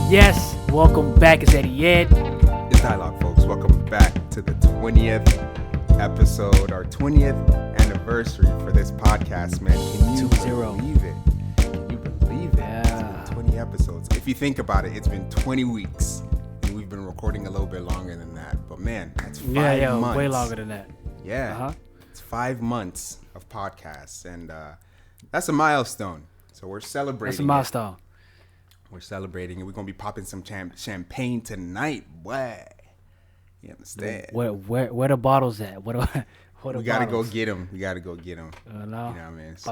Yes, welcome back. It's EddyEd. It's Dialogue, folks. Welcome back to the 20th episode, our 20th anniversary for this podcast, man. Can you believe it? Can you believe it? Yeah. It's been 20 episodes. If you think about it, it's been 20 weeks, and we've been recording a little bit longer than that. But man, that's 5 months. Way longer than that. Yeah, It's 5 months of podcasts, and that's a milestone. So we're celebrating. That's a milestone. We're celebrating, and we're gonna be popping some champagne tonight. What? You understand? Where the bottles at? What we gotta go get them. We gotta go get them. No. You know what I mean? So,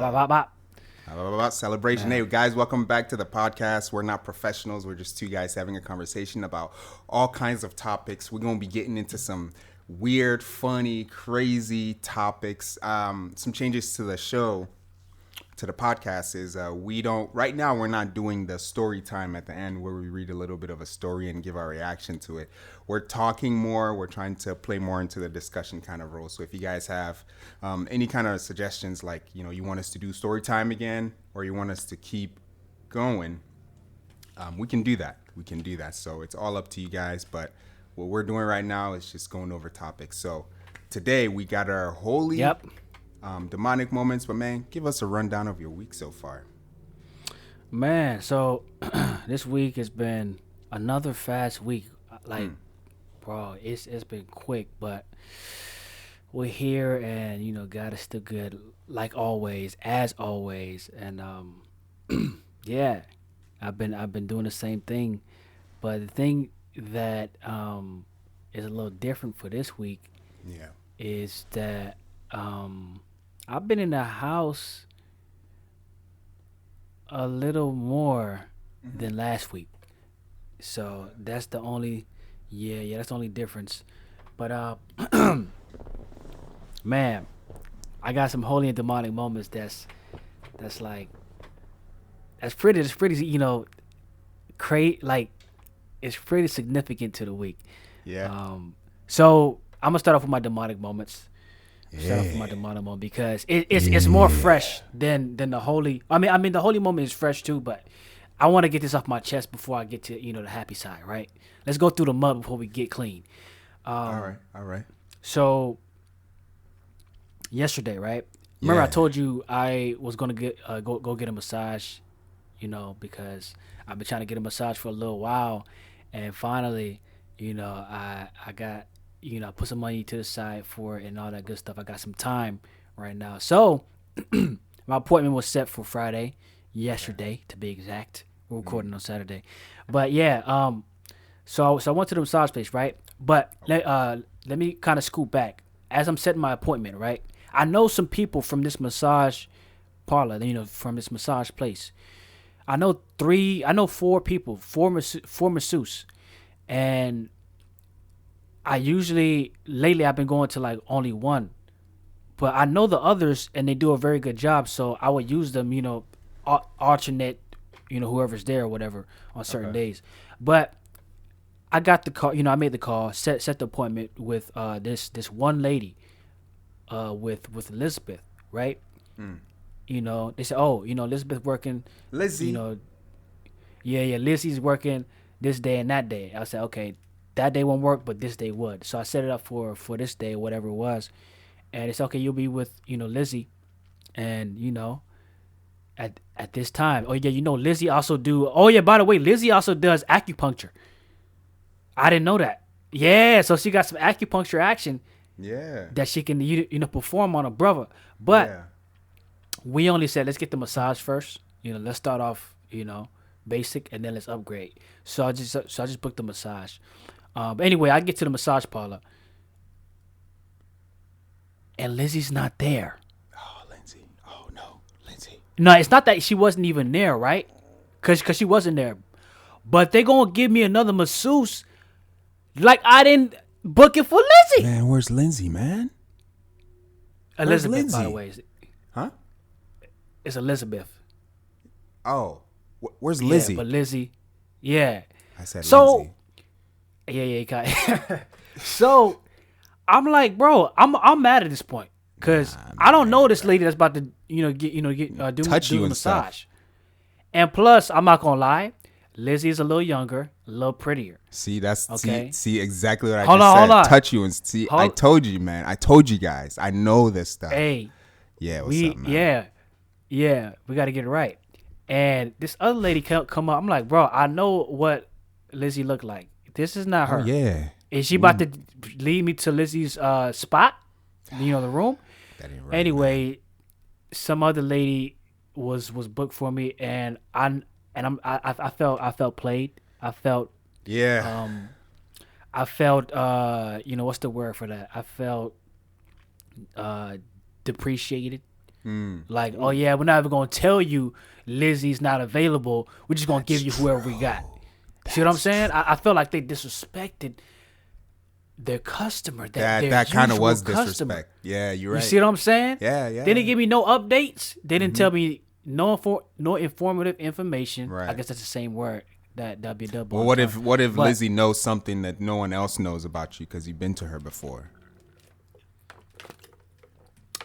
Man. celebration. Hey, guys, welcome back to the podcast. We're not professionals. We're just two guys having a conversation about all kinds of topics. We're gonna be getting into some weird, funny, crazy topics. Some changes to the show. To the podcast is right now we're not doing the story time at the end where we read a little bit of a story and give our reaction to it. We're talking more. We're trying to play more into the discussion kind of role. So if you guys have any kind of suggestions, like, you know, you want us to do story time again, or you want us to keep going, we can do that. So it's all up to you guys. But what we're doing right now is just going over topics. So today we got our holy demonic moments, but man, give us a rundown of your week so far. Man, so this week has been another fast week. Like, bro, it's been quick, but we're here, and you know, God is still good, like always, as always. And yeah, I've been doing the same thing, but the thing that is a little different for this week, is that I've been in the house a little more than last week. So that's the only that's the only difference. But man, I got some holy and demonic moments that's pretty, you know, like it's pretty significant to the week. So I'm gonna start off with my demonic moments. Start off with my demonic moment because it's more fresh than the holy. I mean the holy moment is fresh too, but I want to get this off my chest before I get to, you know, the happy side, right? Let's go through the mud before we get clean. All right. So yesterday, right? Remember I told you I was gonna get go get a massage, you know, because I've been trying to get a massage for a little while, and finally, you know, I got. You know, put some money to the side for it and all that good stuff. I got some time right now. So, my appointment was set for Friday, yesterday to be exact. We're recording on Saturday. But yeah, so I went to the massage place, right? But let me kind of scoot back. As I'm setting my appointment, right? I know some people from this massage parlor, you know, from this massage place. I know 4 people, four masseuses. And lately I've been going to like only one, but I know the others and they do a very good job. So I would use them, you know, alternate, you know, whoever's there or whatever on certain days. But I got the call, you know, I made the call, set the appointment with this one lady, with Elizabeth, right? You know, they said, oh, you know, Elizabeth working, Lizzie, you know, Lizzie's working this day and that day. I said, okay. That day won't work, but this day would. So I set it up for this day, whatever it was. And it's okay, you'll be with, you know, Lizzie. And, you know, at this time. Oh, yeah, you know, Lizzie also by the way, Lizzie also does acupuncture. I didn't know that. Yeah, so she got some acupuncture action. Yeah. That she can, you know, perform on a brother. But we only said, let's get the massage first. You know, let's start off, you know, basic, and then let's upgrade. So I just booked the massage. But anyway, I get to the massage parlor, and Lizzie's not there. Oh, Lindsay. Oh, no. Lindsay. No, it's not that she wasn't even there, right? Cause she wasn't there. But they gonna give me another masseuse like I didn't book it for Lizzie. Man, where's Lindsay, man? Elizabeth, Lindsay? by the way. Huh? It's Elizabeth. Oh. Where's Lizzie? Yeah, but Lizzie, yeah. I said so, Lindsay. Yeah, you got it. So, I'm like, bro, I'm mad at this point because I don't know this lady that's about to touch do you the and massage. stuff. And plus, I'm not gonna lie, Lizzie is a little younger, a little prettier. See, that's Okay. see exactly what I Hold just on, said. hold on. Touch you and see. I Hold, told you, man. I told you guys. I know this stuff. hey, Yeah, what's up, man? we got to get it right. And this other lady come up. I'm like, bro, I know what Lizzie looked like. This is not Oh her. yeah. Is she about to lead me to Lizzie's spot? The room. That ain't right. Anyway, some other lady was booked for me, and I felt played. I felt Yeah. I felt what's the word for that? I felt depreciated. Like, oh yeah, we're not even gonna tell you Lizzie's not available. We're just gonna give you whoever we got. See what I'm saying? I felt like they disrespected their customer. That kind of was customer. disrespect. Yeah, you're right. You see what I'm saying? Yeah. They didn't give me no updates. They didn't tell me no informative information. Right. I guess that's the same word. That'd be a double. Well, what if But Lizzie knows something that no one else knows about you because you've been to her before?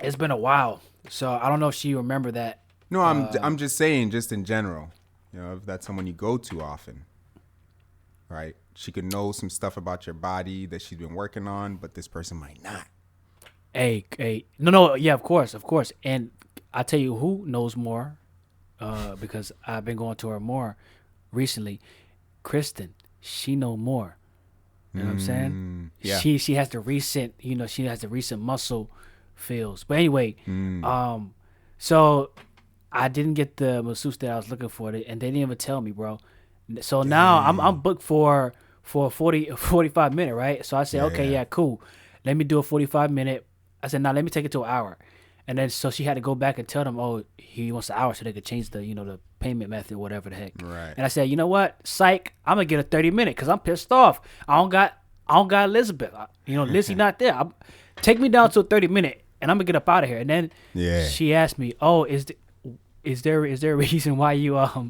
it's been a while, so I don't know if she remember that. No, I'm just saying, just in general. If that's someone you go to often, right? She could know some stuff about your body that she's been working on, but this person might not. Hey, no, yeah, of course, and I tell you who knows more, because I've been going to her more recently. Kristen, she know more. You know what I'm saying? Yeah. She has the recent, she has the recent muscle feels. But anyway, so I didn't get the masseuse that I was looking for, and they didn't even tell me, bro. So now I'm booked for a 45 minute, right? So I said, okay, yeah, cool. Let me do a 45 minute. I said, let me take it to an hour. And then so she had to go back and tell them, oh, he wants an hour so they could change the, the payment method, whatever the heck. Right. And I said, you know what? Psych, I'm gonna get a 30 minute because I'm pissed off. I don't got Elizabeth. Lizzie not there. Take me down to a 30 minute and I'm gonna get up out of here. And then she asked me, oh, is there a reason why you are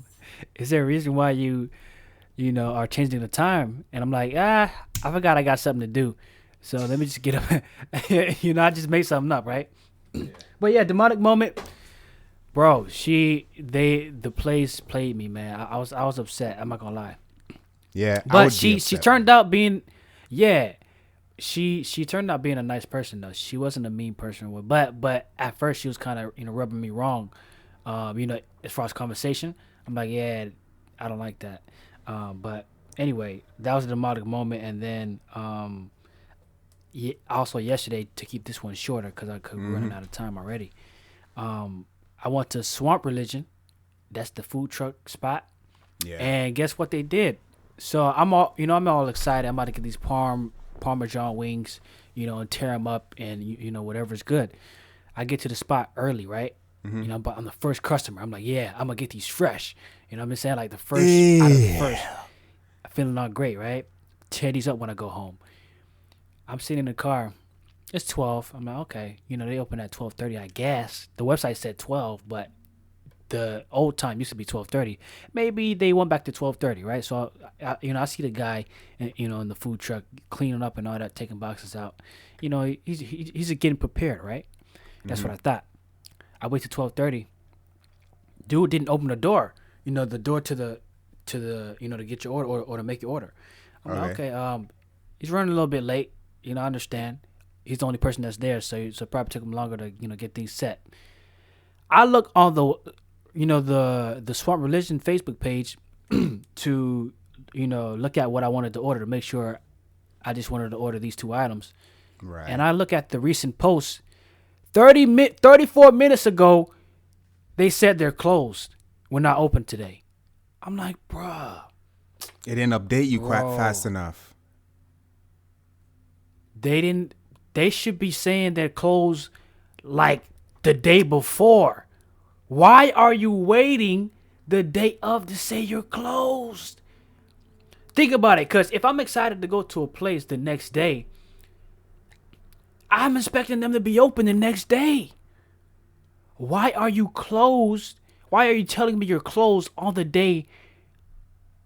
changing the time? And I'm like, I forgot I got something to do. So let me just get up. I just made something up, right? But yeah, demonic moment, bro. The place played me, man. I was upset. I'm not gonna lie. Yeah, but she turned out being, she turned out being a nice person though. She wasn't a mean person, but at first she was kind of rubbing me wrong. As far as conversation, I'm like, yeah, I don't like that. But anyway, that was a demonic moment, and then also yesterday, to keep this one shorter because I could be running out of time already. I went to Swamp Religion. That's the food truck spot. Yeah. And guess what they did? So I'm all excited. I'm about to get these Parmesan wings, and tear them up and whatever's good. I get to the spot early, right? But I'm the first customer. I'm like, yeah, I'm gonna get these fresh. You know what I'm saying? Like the first out of the first. I'm feeling all great, right? Tear these up when I go home. I'm sitting in the car. It's 12. I'm like, okay. They open at 12:30, I guess. The website said 12, but the old time used to be 12:30. Maybe they went back to 12:30, right? So, I see the guy, in the food truck cleaning up and all that, taking boxes out. He's getting prepared, right? That's what I thought. I wait till 12:30. Dude didn't open the door. The door to the to get your order or to make your order. I'm like, okay. He's running a little bit late. I understand. He's the only person that's there, so it probably took him longer to get things set. I look on the Swamp Religion Facebook page to look at what I wanted to order to make sure I just wanted to order these two items. Right. And I look at the recent posts. 34 minutes ago, they said they're closed. We're not open today. I'm like, bruh. It didn't update you quite fast enough. They should be saying they're closed like the day before. Why are you waiting the day of to say you're closed? Think about it, because if I'm excited to go to a place the next day, I'm expecting them to be open the next day. Why are you closed? Why are you telling me you're closed on the day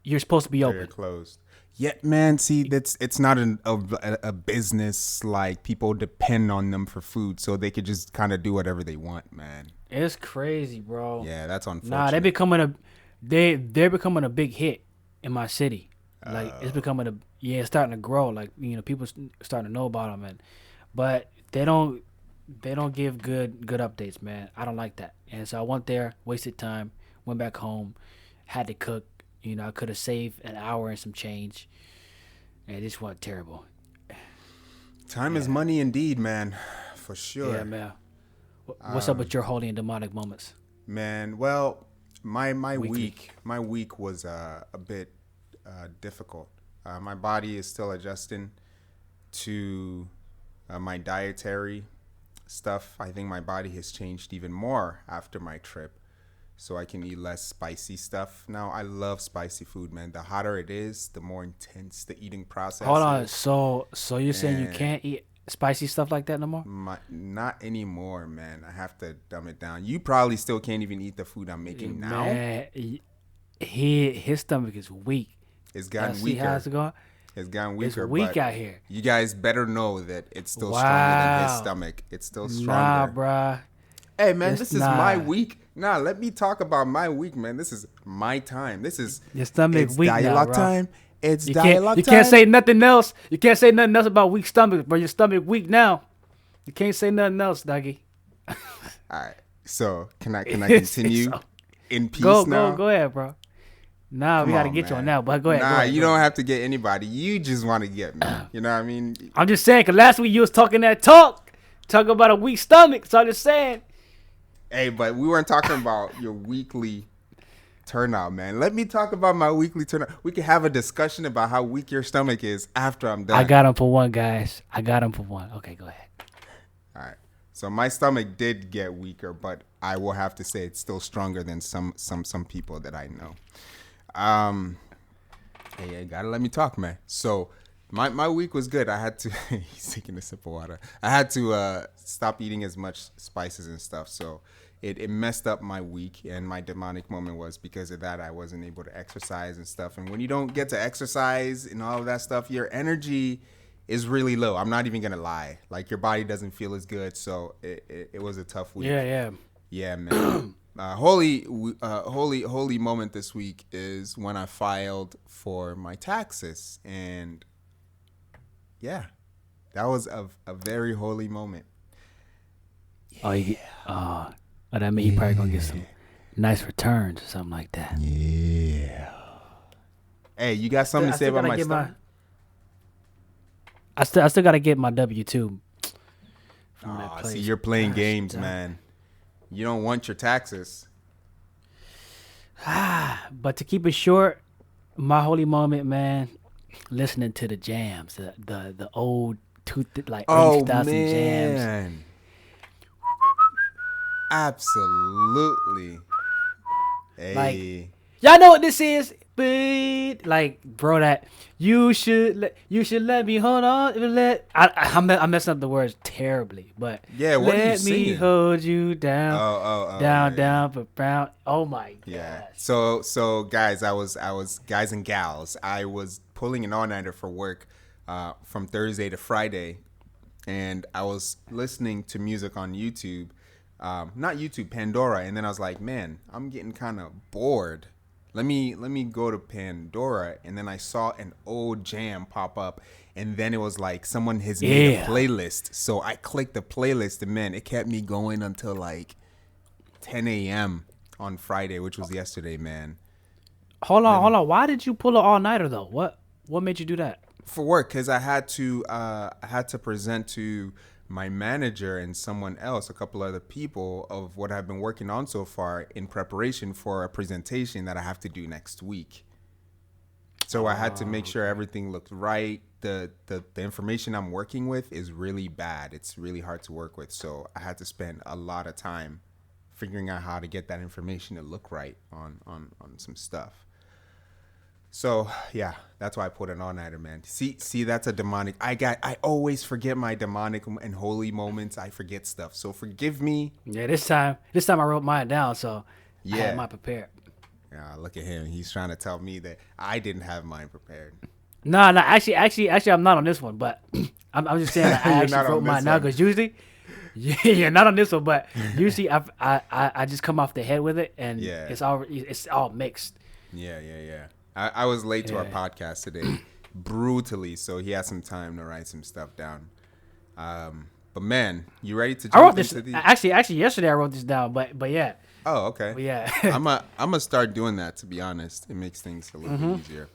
you're supposed to be open? You're closed. Yeah, man. See, it's not a business. Like, people depend on them for food, so they could just kind of do whatever they want, man. It's crazy, bro. Yeah, that's Nah, unfortunate. they're becoming a big hit in my city. Like it's becoming it's starting to grow. Like people starting to know about them, but they don't give good updates, man. I don't like that. And so I went there, wasted time, went back home, had to cook. I could have saved an hour and some change, and this went terrible. Time is Yeah, money indeed, man, for yeah, sure. man. What's up with your holy and demonic moments? Man, well, my Weekly. week was a bit difficult. My body is still adjusting to my dietary stuff. I think my body has changed even more after my trip, so I can eat less spicy stuff now. I love spicy food, man. The hotter it is, the more intense the eating Hold process on. is. So you're saying you And can't eat spicy stuff like that no more? not anymore, man. I have to dumb it down. You probably still can't even eat the food I'm making now. Man, his stomach is weak. It's Y'all gotten see how weaker. it's going? It's gotten It's weaker, weak but out here. you guys better know that it's still stronger than his Wow. stomach. It's still Nah, stronger. bruh. Hey, man, It's this is my nah. week. Nah, let me talk about my week, man. This is my time. Your stomach It's weak now, dialogue bro. time. It's You can't dialogue you can't time. say nothing else. You can't say nothing else about weak stomach, bro. Your stomach weak now. You can't say nothing else, Dougie. All right. So can I It's continue so- in peace go now? go ahead, bro. Nah, we Come gotta on, get you on man. now, but go ahead, go Nah, ahead, you go don't ahead. have to get anybody. You just want to get me. You know what I mean? I'm just saying, cause last week you was talking that talking about a weak stomach. So I'm just saying. Hey, but we weren't talking about your weekly turnout, man. Let me talk about my weekly turnout. We can have a discussion about how weak your stomach is after I'm I done. got him for one, guys. I got him for one. Okay, go ahead. All right. So my stomach did get weaker, but I will have to say it's still stronger than some people that I know. Um, hey, gotta let me talk, man. So my week was good. I had to he's taking a sip of water. I had to stop eating as much spices and stuff. So it messed up my week, and my demonic moment was because of that I wasn't able to exercise and stuff. And when you don't get to exercise and all of that stuff, your energy is really low. I'm not even gonna lie. Like, your body doesn't feel as good. So it was a tough week. Yeah, yeah. Yeah, man. Holy moment this week is when I filed for my taxes, and yeah, that was a very holy moment. Oh, that means he probably gonna get some nice returns or something like that. Yeah. Hey, you got something to say about my stuff? I still gotta get my W-2 from that Oh, place. see, you're playing Gosh, games, dang. man. You don't want your taxes. But to keep it short, my holy moment, man, listening to the jams, the old early Oh 2000 jams. man, absolutely. Like, Hey. y'all know what this is? Like, bro, that you should let me hold on. I'm messing up the words terribly, but Yeah, what are you let me singing? hold you down, Oh, down, yeah. down, but brown. Oh my Yeah. gosh. So guys, I was guys and gals. I was pulling an all-nighter for work from Thursday to Friday, and I was listening to music on YouTube, not YouTube, Pandora, and then I was like, man, I'm getting kind of bored. Let me go to Pandora, and then I saw an old jam pop up, and then it was like someone has made a Yeah. playlist. So I clicked the playlist, and man, it kept me going until like 10 a.m. on Friday, which was yesterday, man. Hold on. Why did you pull an all nighter though? What made you do that? For work, because I had to present to my manager and someone else, a couple other people, of what I've been working on so far in preparation for a presentation that I have to do next week. So I had to make sure everything looked right. The information I'm working with is really bad. It's really hard to work with. So I had to spend a lot of time figuring out how to get that information to look right on some stuff. So yeah, that's why I put an all-nighter, man. See, that's a demonic. I always forget my demonic and holy moments. I forget stuff. So forgive me. Yeah, this time I wrote mine down, so I Yeah. had mine prepared. Look at him. He's trying to tell me that I didn't have mine prepared. No, no. Actually, I'm not on this one. But I'm just saying that I You're actually not on wrote this mine now one. because usually, yeah, not on this one. But usually, I just come off the head with it, and Yeah. it's all mixed. Yeah. I was late to our Yeah. podcast today, brutally. So he had some time to write some stuff down. But man, you ready to I wrote jump this into the? actually yesterday. I wrote this down, but yeah, Oh, okay. but yeah, I'm gonna start doing that. To be honest, it makes things a little bit easier.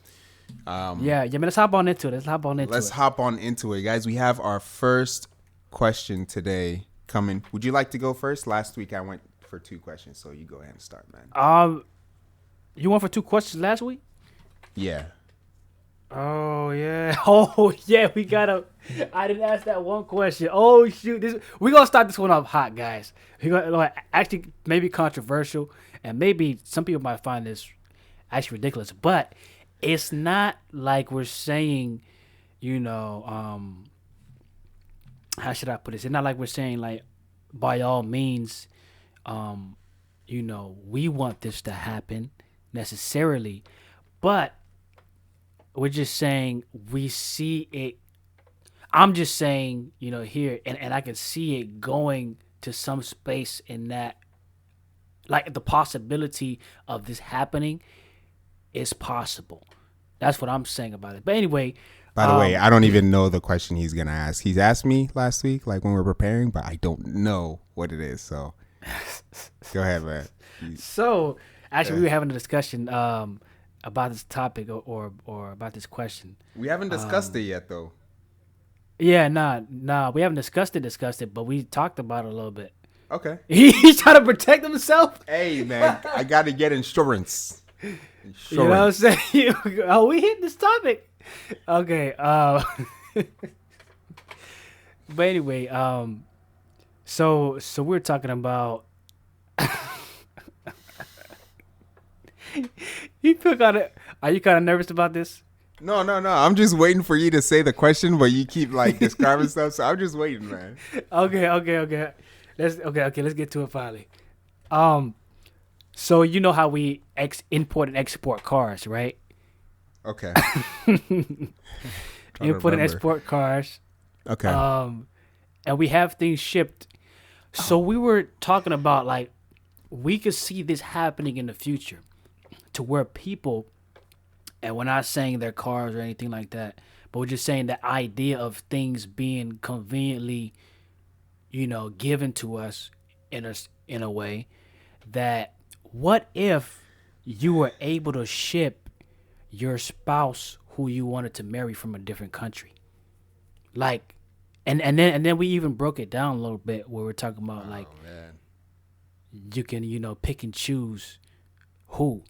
yeah. Man, let's hop on into it. Let's hop on into Let's it. hop on into it, guys. We have our first question today coming. Would you like to go first? Last week I went for 2 questions, so you go ahead and start, man. You went for 2 questions last week. Yeah. Oh yeah. Oh yeah. We gotta. I didn't ask that one question. Oh shoot. We gonna start this one off hot, guys. We gonna actually maybe controversial, and maybe some people might find this actually ridiculous, but it's not like we're saying, you know, how should I put this? It's not like we're saying like, by all means, um, we want this to happen necessarily, but we're just saying we see it. I'm just saying, here, and I can see it going to some space in that, like the possibility of this happening is possible. That's what I'm saying about it. But anyway, By the way, I don't even know the question he's gonna ask. He's asked me last week, like when we were preparing, but I don't know what it is. So go ahead, man. so actually, we were having a discussion about this topic or about this question. We haven't discussed it yet, though. Yeah, nah, we haven't discussed it, but we talked about it a little bit. Okay. He's trying to protect himself. Hey, man, I gotta get insurance. You know what I'm saying? Oh, we hit this topic. Okay. But anyway, so we're talking about. You feel kind of? Are you kind of nervous about this? No. I'm just waiting for you to say the question, but you keep like describing stuff, so I'm just waiting, man. Okay. Let's get to it finally. So you know how we import and export cars, right? Okay. Import and export cars. Okay. And we have things shipped. So we were talking about like we could see this happening in the future, to where people, and we're not saying their cars or anything like that, but we're just saying the idea of things being conveniently, given to us in a way that, what if you were able to ship your spouse who you wanted to marry from a different country, like, and then we even broke it down a little bit where we're talking about like man. you can pick and choose who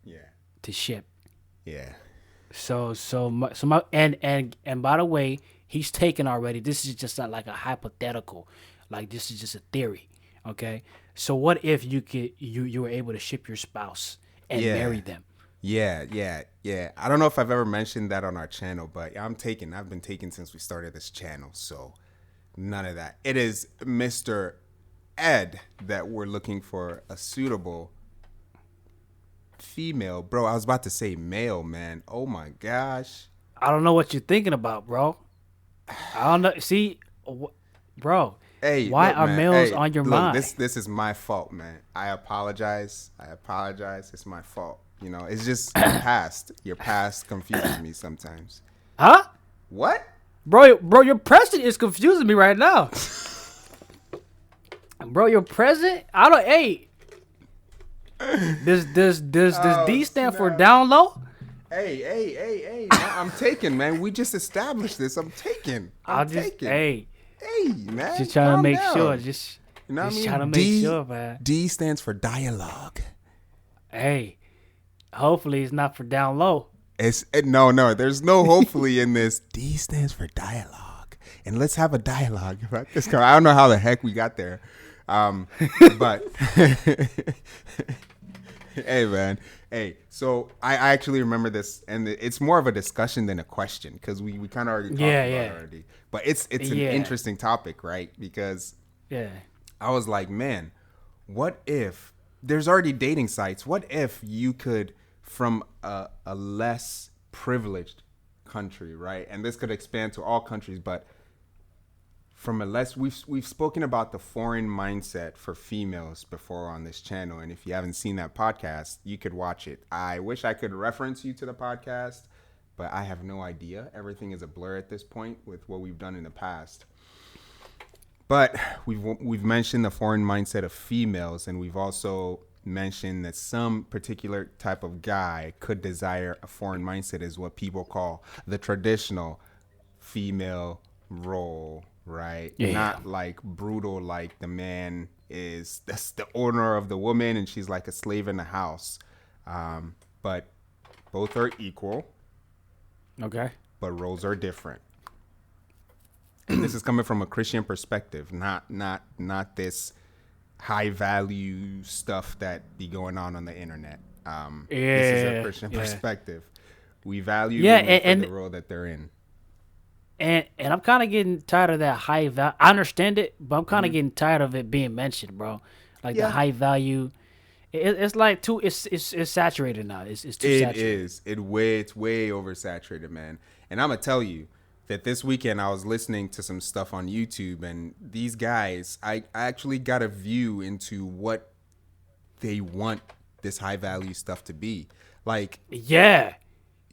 Yeah. to ship. Yeah. And by the way, he's taken already. This is just not like a hypothetical, like this is just a theory. Okay, so what if you were able to ship your spouse and marry them? Yeah. I don't know if I've ever mentioned that on our channel, but I've been taken since we started this channel, so none of that. It is Mr. Ed that we're looking for a suitable female. Bro, I was about to say male, man. Oh my gosh. I don't know what you're thinking about, bro. I don't know. See, bro. Hey, why look, are man. males Hey, on your look, mind? This is my fault, man. I apologize. It's my fault. It's just your past. Your past confuses me sometimes. Huh? What? Bro, your present is confusing me right now. Bro, your present? I don't. Hey, does D stand for snap. down low? Hey. Man, I'm taking, man. We just established this. I'm taking. Hey, man. just trying to calm make down. sure. Just You know what I mean? trying to make sure, man. D stands for dialogue. Hey, hopefully it's not for down low. No. There's no hopefully in this. D stands for dialogue, and let's have a dialogue about this. I don't know how the heck we got there, but hey, man. Hey, so I actually remember this, and it's more of a discussion than a question because we kind of already talked about it already. But it's an interesting topic, right? Because I was like, man, what if there's already dating sites? What if you could, from a less privileged country, right? And this could expand to all countries, but from a less we've spoken about the foreign mindset for females before on this channel, and if you haven't seen that podcast, you could watch it. I wish I could reference you to the podcast, but I have no idea. Everything is a blur at this point with what we've done in the past. But we've mentioned the foreign mindset of females, and we've also mentioned that some particular type of guy could desire a foreign mindset, is what people call the traditional female role, right? Yeah. Not like brutal, like the man is that's the owner of the woman and she's like a slave in the house. But both are equal. Okay. But roles are different. And this is coming from a Christian perspective, not this high value stuff that be going on the internet. This is a Christian perspective. We value women for the role that they're in. And I'm kind of getting tired of that high value. I understand it, but I'm kind of getting tired of it being mentioned, bro. Like the high value. It's like too. It's saturated now. It's too saturated. It's way oversaturated, man. And I'm gonna tell you that this weekend I was listening to some stuff on YouTube, and these guys, I actually got a view into what they want this high value stuff to be. Like, yeah,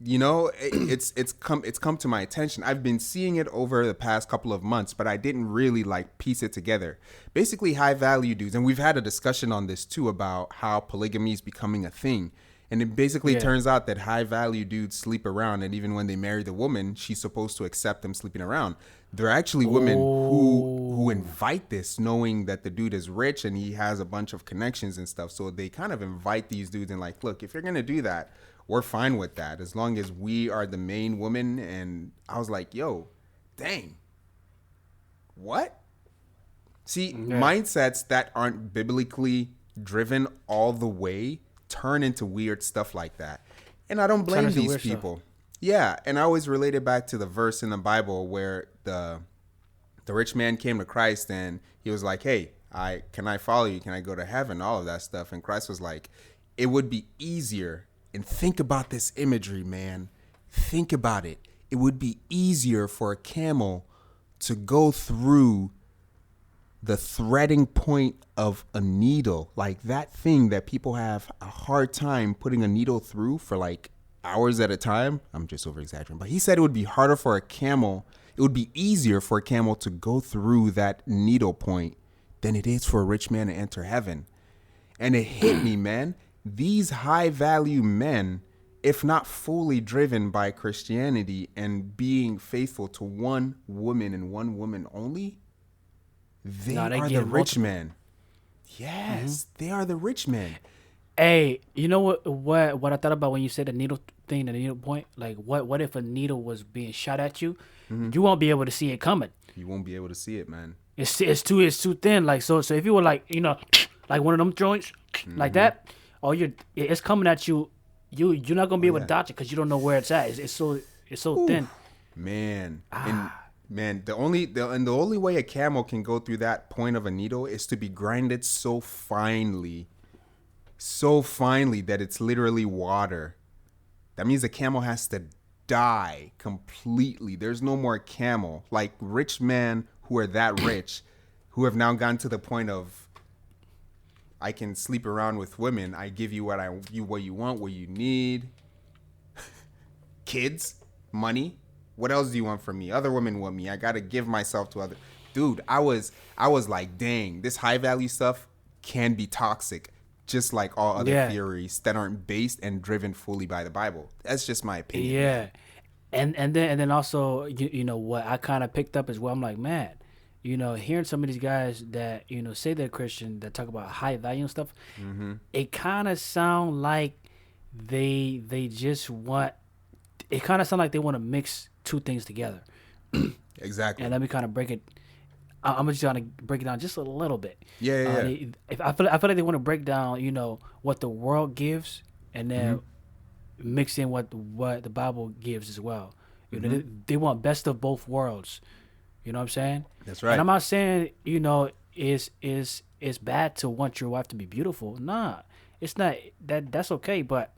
you know, it's come to my attention. I've been seeing it over the past couple of months, but I didn't really like piece it together. Basically, high value dudes, and we've had a discussion on this too about how polygamy is becoming a thing. And it basically turns out that high value dudes sleep around, and even when they marry the woman, she's supposed to accept them sleeping around. There are actually women who invite this, knowing that the dude is rich and he has a bunch of connections and stuff. So they kind of invite these dudes and like, look, if you're gonna do that, we're fine with that as long as we are the main woman. And I was like, yo, dang, what? See, mindsets that aren't biblically driven all the way turn into weird stuff like that. And I don't blame these people. Yeah, and I always relate it back to the verse in the Bible where the rich man came to Christ and he was like, hey, can I follow you? Can I go to heaven? All of that stuff. And Christ was like, it would be easier. And think about this imagery, man. Think about it. It would be easier for a camel to go through the threading point of a needle, like that thing that people have a hard time putting a needle through for like hours at a time. I'm just over exaggerating, but he said it would be harder for a camel. It would be easier for a camel to go through that needle point than it is for a rich man to enter heaven. And it hit me, man. These high value men, if not fully driven by Christianity and being faithful to one woman and one woman only, they are the rich men. Yes, they are the rich men. Hey, you know what I thought about when you said the needle thing, the needle point? Like, what if a needle was being shot at you? You won't be able to see it coming. You won't be able to see it, man. It's too thin. Like, so if you were like, you know, like one of them joints, like that, it's coming at you. You're not gonna be able to dodge it because you don't know where it's at. It's so thin. Man, man, the only way a camel can go through that point of a needle is to be grinded so finely that it's literally water. That means the camel has to die completely. There's no more camel. Like rich men who are that rich, who have now gotten to the point of, I can sleep around with women. I give you what you want, what you need. Kids, money. What else do you want from me? Other women want me. I gotta give myself to other. Dude, I was like, dang, this high value stuff can be toxic, just like all other theories that aren't based and driven fully by the Bible. That's just my opinion. Yeah, and then also you know what I kind of picked up as well. I'm like, man, you know, hearing some of these guys that, you know, say they're Christian, that talk about high value and stuff, it kind of sound like they just want. It kind of sound like they want to mix two things together. Exactly. And let me kind of break it. I'm just trying to break it down just a little bit. Yeah. I feel like they want to break down, you know, what the world gives, and then mix in what the Bible gives as well. You know, they want best of both worlds. You know what I'm saying? That's right. And I'm not saying, you know, it's bad to want your wife to be beautiful. Nah, it's not. That's okay. But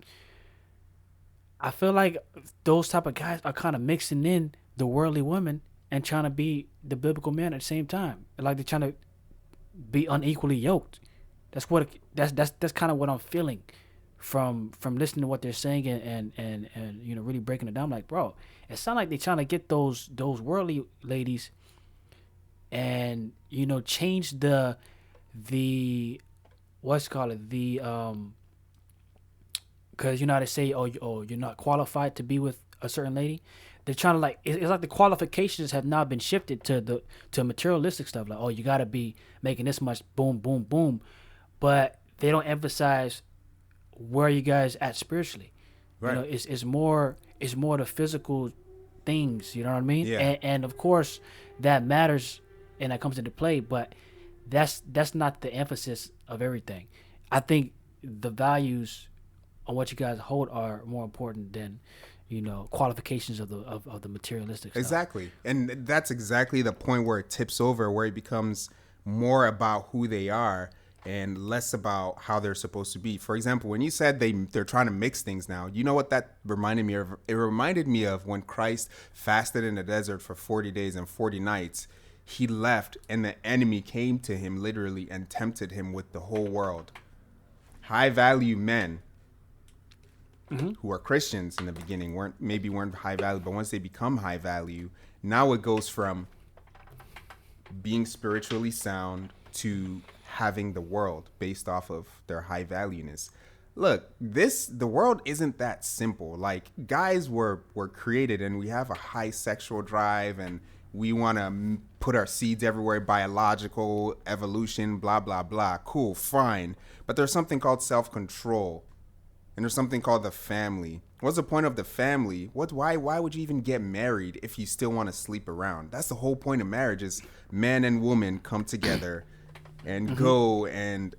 I feel like those type of guys are kind of mixing in the worldly women and trying to be the biblical man at the same time. Like they're trying to be unequally yoked. That's kind of what I'm feeling from listening to what they're saying and you know really breaking it down. I'm like, bro, it sounds like they're trying to get those worldly ladies and you know change the what's called it the because you know how they say oh you're not qualified to be with a certain lady. They're trying to like it's like the qualifications have now been shifted to materialistic stuff like oh you gotta be making this much boom boom boom, but they don't emphasize where you guys at spiritually. You Right. know, it's more the physical things. You know what I mean? Yeah. And of course that matters and that comes into play, but that's not the emphasis of everything. I think the values on what you guys hold are more important than you know qualifications of the materialistic stuff. Exactly. And that's exactly the point where it tips over, where it becomes more about who they are and less about how they're supposed to be. For example, when you said they're trying to mix things now, you know what that reminded me of? It reminded me of when Christ fasted in the desert for 40 days and 40 nights. He left and the enemy came to him literally and tempted him with the whole world. High value men who are Christians in the beginning weren't high value, but once they become high value, now it goes from being spiritually sound to having the world based off of their high valueness. Look, the world isn't that simple. Like guys were created and we have a high sexual drive and we want to put our seeds everywhere, biological evolution, blah blah blah. Cool, fine. But there's something called self-control. And there's something called the family. What's the point of the family? Why would you even get married if you still want to sleep around? That's the whole point of marriage is man and woman come together and go and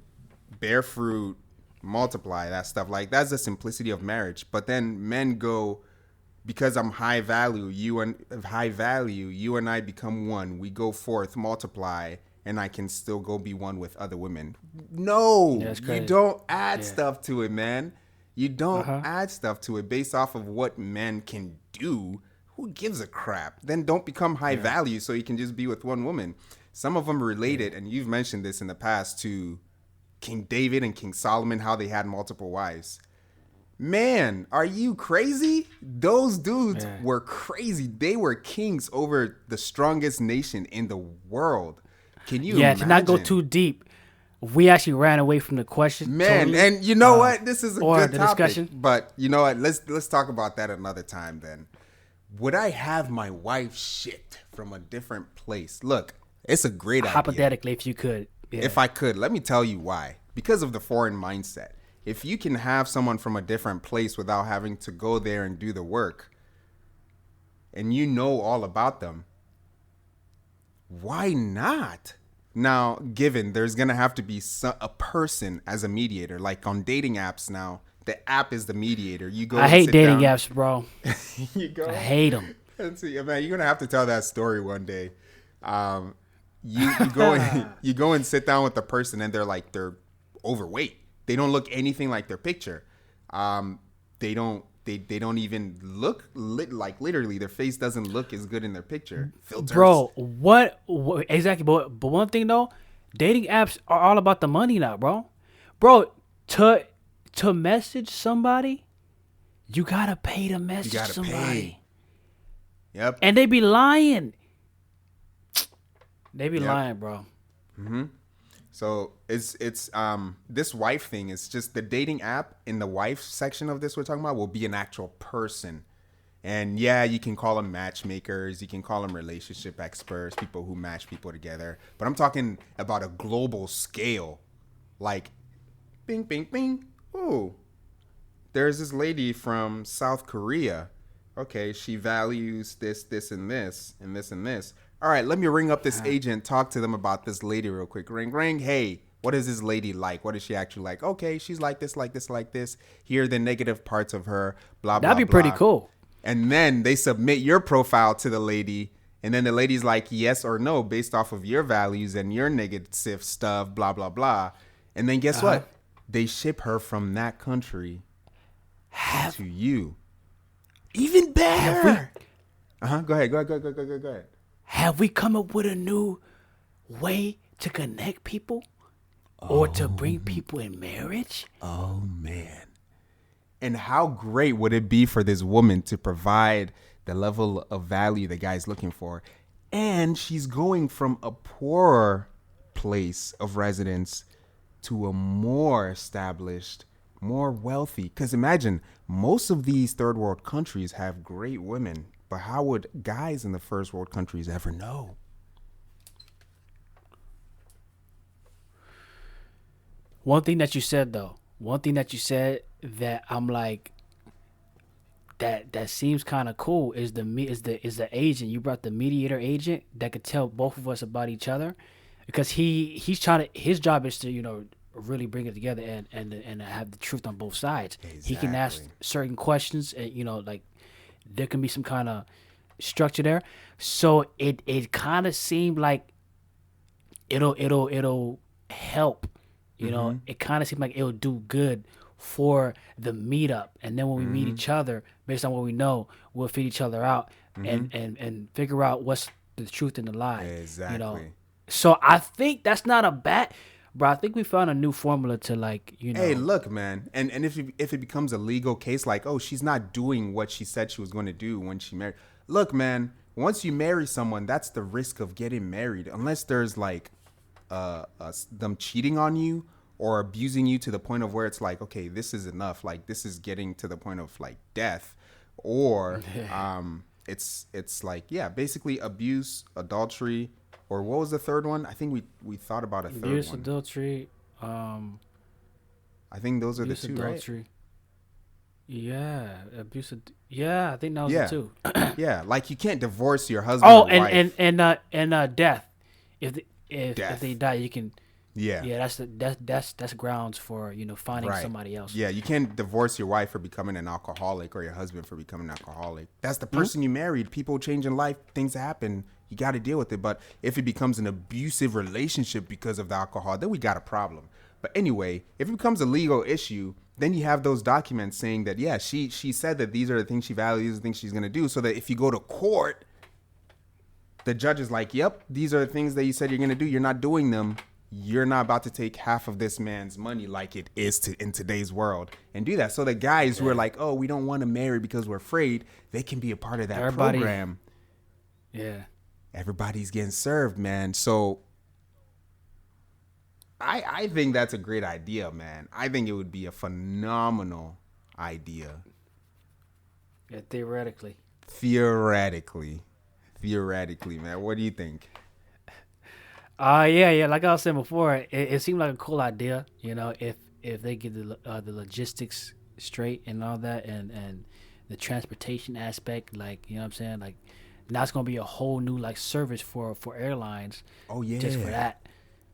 bear fruit, multiply, that stuff. Like that's the simplicity of marriage. But then men go, because I'm high value, you and I become one. We go forth, multiply, and I can still go be one with other women. No, Yeah, it's you crazy. don't add Yeah. stuff to it, man. You don't Uh-huh. add stuff to it based off of what men can do. Who gives a crap? Then don't become high value so you can just be with one woman. Some of them are related, and you've mentioned this in the past to King David and King Solomon, how they had multiple wives. Man, are you crazy? Those dudes Yeah. were crazy. They were kings over the strongest nation in the world. Can you Yeah, imagine? to not go too deep, we actually ran away from the question. Man, totally. and you know what? This is a or good the topic. discussion. But you know what? Let's talk about that another time then. Would I have my wife shipped from a different place? Look, it's a great idea. Hypothetically, if you could. Yeah. If I could, let me tell you why. Because of the foreign mindset. If you can have someone from a different place without having to go there and do the work, and you know all about them, why not? Now, given there's going to have to be a person as a mediator, like on dating apps now, the app is the mediator. You go I and hate sit dating down. apps, bro. You go. I hate them. And see, man, you're gonna have to tell that story one day. You go and you go and sit down with the person, and they're overweight. They don't look anything like their picture. They don't even look like literally their face doesn't look as good in their picture. Filters, Bro, what exactly? But one thing though, dating apps are all about the money now, bro. Bro, to message somebody, you gotta pay to message you gotta somebody, pay. Yep. and they be lying. They be Yep. lying, bro. So it's this wife thing is just the dating app. In the wife section of this we're talking about will be an actual person. And yeah, you can call them matchmakers, you can call them relationship experts, people who match people together. But I'm talking about a global scale. Like bing bing bing. Ooh. There's this lady from South Korea. Okay, she values this, this, and this, and this, and this. All right, let me ring up this agent, talk to them about this lady real quick. Ring, ring. Hey, what is this lady like? What is she actually like? Okay, she's like this, like this, like this. Here are the negative parts of her, blah, blah, That'd be pretty cool. And then they submit your profile to the lady. And then the lady's like, yes or no, based off of your values and your negative stuff, blah, blah, blah. And then guess what? They ship her from that country to you. Even Have we better. Go ahead. Go ahead. have we come up with a new way to connect people or to bring people in marriage? Oh man. And how great would it be for this woman to provide the level of value the guy's looking for? And she's going from a poorer place of residence to a more established, more wealthy. Because imagine, most of these third world countries have great women, but how would guys in the first world countries ever know? One thing that you said that I'm like that seems kind of cool is the agent. You brought the mediator agent that could tell both of us about each other, because he's trying to, his job is to really bring it together and have the truth on both sides. He can ask Exactly. certain questions, and like there can be some kind of structure there. So it kind of seemed like it'll help. It kind of seemed like it'll do good for the meetup, and then when we meet each other, based on what we know, we'll feed each other out and figure out what's the truth and the lie. Exactly. So I think that's not a bad, bro. I think we found a new formula to like Hey, look, man, and if it becomes a legal case, like, oh, she's not doing what she said she was going to do when she married. Look, man, once you marry someone, that's the risk of getting married. Unless there's like, them cheating on you or abusing you to the point of where it's like, okay, this is enough. Like, this is getting to the point of like death, or it's like, yeah, basically abuse, adultery, or what was the third one? I think we thought about a third abuse, one. adultery, I think those are the abuse, two, right? adultery. Yeah, abuse. Yeah, I think that was the Yeah. two. Yeah, like you can't divorce your husband Oh, or wife. and death. If Death. they die, you can. Yeah. Yeah, that's grounds for finding Right. somebody else. Yeah, you can't divorce your wife for becoming an alcoholic or your husband for becoming an alcoholic. That's the Hmm? person you married. People change in life, things happen. You got to deal with it. But if it becomes an abusive relationship because of the alcohol, then we got a problem. But anyway, if it becomes a legal issue, then you have those documents saying that, yeah, she said that these are the things she values, the things she's going to do, so that if you go to court, the judge is like, yep, these are the things that you said you're going to do. You're not doing them. You're not about to take half of this man's money like it is in today's world and do that. So the guys who are like, oh, we don't want to marry because we're afraid, they can be a part of that Everybody. program. Yeah. Everybody's getting served, man. So I think that's a great idea, man. I think it would be a phenomenal idea. Yeah. Theoretically. Theoretically. Theoretically, man. What do you think? Yeah. Like I was saying before, it seemed like a cool idea. If they get the logistics straight and all that, and the transportation aspect, like what I'm saying, like now it's gonna be a whole new like service for airlines Oh, yeah. just for that.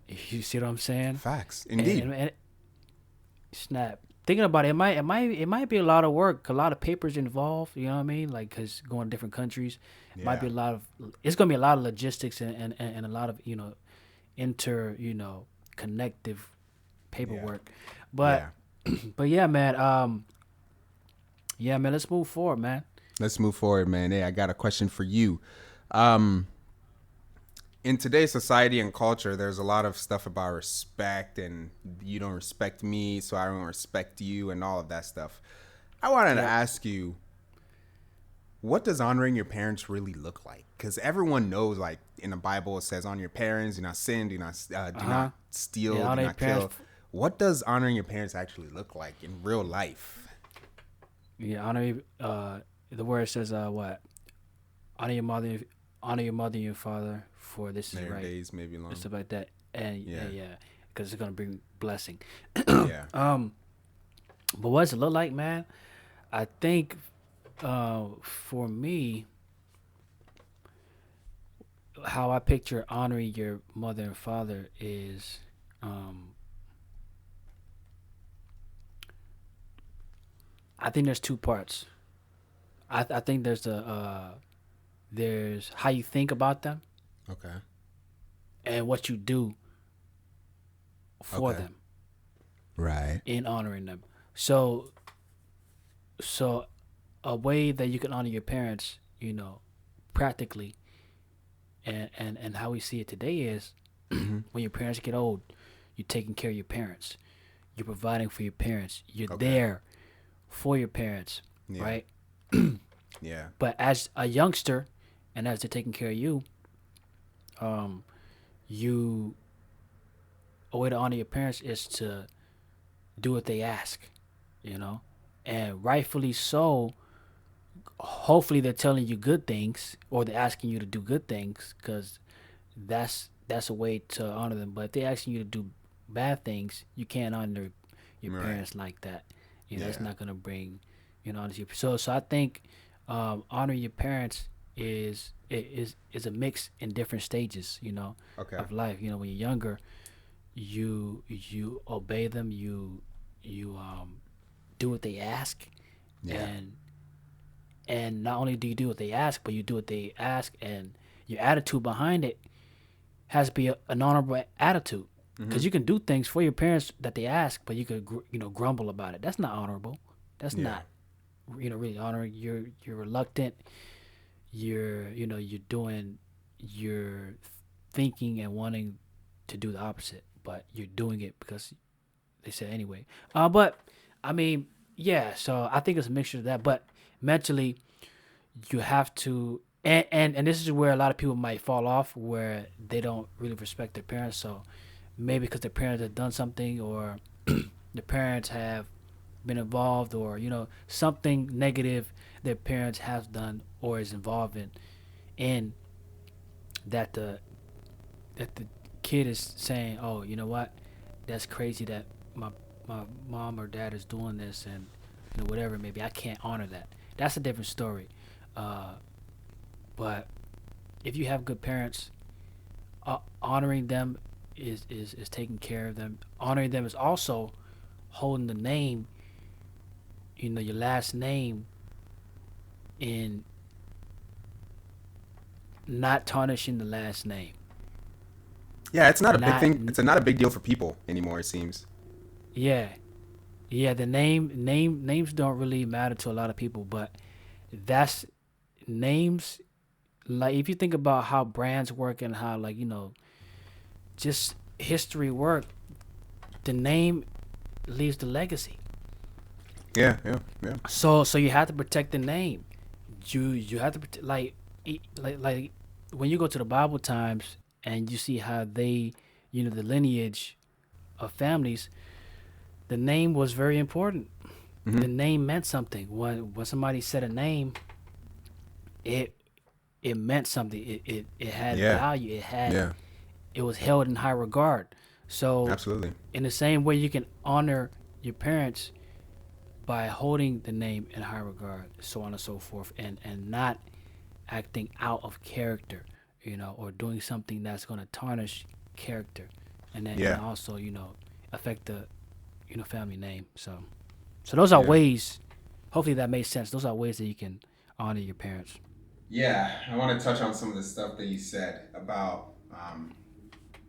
You see what I'm saying? Facts. And, Indeed. and snap. Thinking about it, it might be a lot of work, a lot of papers involved. You know what I mean? Like, cause going to different countries, might be a Yeah. lot of. It's gonna be a lot of logistics and a lot of connective paperwork. But but yeah, man. Yeah, man. Let's move forward, man. Let's move forward, man. Hey, I got a question for you. Um, in today's society and culture, there's a lot of stuff about respect, and you don't respect me, so I don't respect you, and all of that stuff. I wanted to Yep. ask you, what does honoring your parents really look like? Because everyone knows, like in the Bible, it says, "Honor your parents, do not sin, do not steal, Yeah, do honor your not kill." parents. What does honoring your parents actually look like in real life? Yeah, the word says what? Honor your mother, and your father, for this is Their right, days may be long. and stuff like that. And yeah, because it's gonna bring blessing. Yeah. But what does it look like, man? I think for me, how I picture honoring your mother and father is, I think there's two parts. I think there's how you think about them Okay. and what you do for Okay. them Right. in honoring them. So a way that you can honor your parents, practically, and how we see it today is Mm-hmm. when your parents get old, you're taking care of your parents, you're providing for your parents, you're Okay. there for your parents, Yeah. right? Yeah. But as a youngster, and as they're taking care of you, um, you a way to honor your parents is to do what they ask, you know, and rightfully so. Hopefully, they're telling you good things, or they're asking you to do good things, because that's a way to honor them. But if they're asking you to do bad things, you can't honor your Right. parents like that. It's Yeah. not gonna bring honesty. So I think honoring your parents is a mix in different stages. Okay. Of life. When you're younger, you obey them. You do what they ask, Yeah. and not only do you do what they ask, but you do what they ask, and your attitude behind it has to be an honorable attitude. Mm-hmm. Because you can do things for your parents that they ask, but you could grumble about it. That's not honorable. That's Yeah. not really honoring. You're reluctant. You're thinking and wanting to do the opposite, but you're doing it because they said anyway. But I mean, yeah. So I think it's a mixture of that. But mentally, you have to, and this is where a lot of people might fall off, where they don't really respect their parents. So maybe because their parents have done something, or the parents have been involved, or something negative their parents have done or is involved in that the kid is saying, oh, you know what, that's crazy that my my mom or dad is doing this, and whatever, maybe I can't honor that. That's a different story. uh but if you have good parents, honoring them is taking care of them. Honoring them is also holding the name, your last name, in not tarnishing the last name. Yeah. It's not a big Not thing. It's not a big deal for people anymore. It seems. Yeah, yeah. The names don't really matter to a lot of people, but that's names. Like, if you think about how brands work and how, like, just history work, the name leaves the legacy. Yeah. Yeah. Yeah. So you have to protect the name. You have to protect, like, like when you go to the Bible times and you see how they, the lineage of families, the name was very important. Mm-hmm. The name meant something. When somebody said a name, it it meant something. It had Yeah. value. Yeah. It was held in high regard. So Absolutely. in the same way, you can honor your parents by holding the name in high regard, so on and so forth, and not acting out of character, or doing something that's going to tarnish character, and Yeah. also, affect the, family name. So those are Yeah. ways. Hopefully that makes sense. Those are ways that you can honor your parents. Yeah, I want to touch on some of the stuff that you said about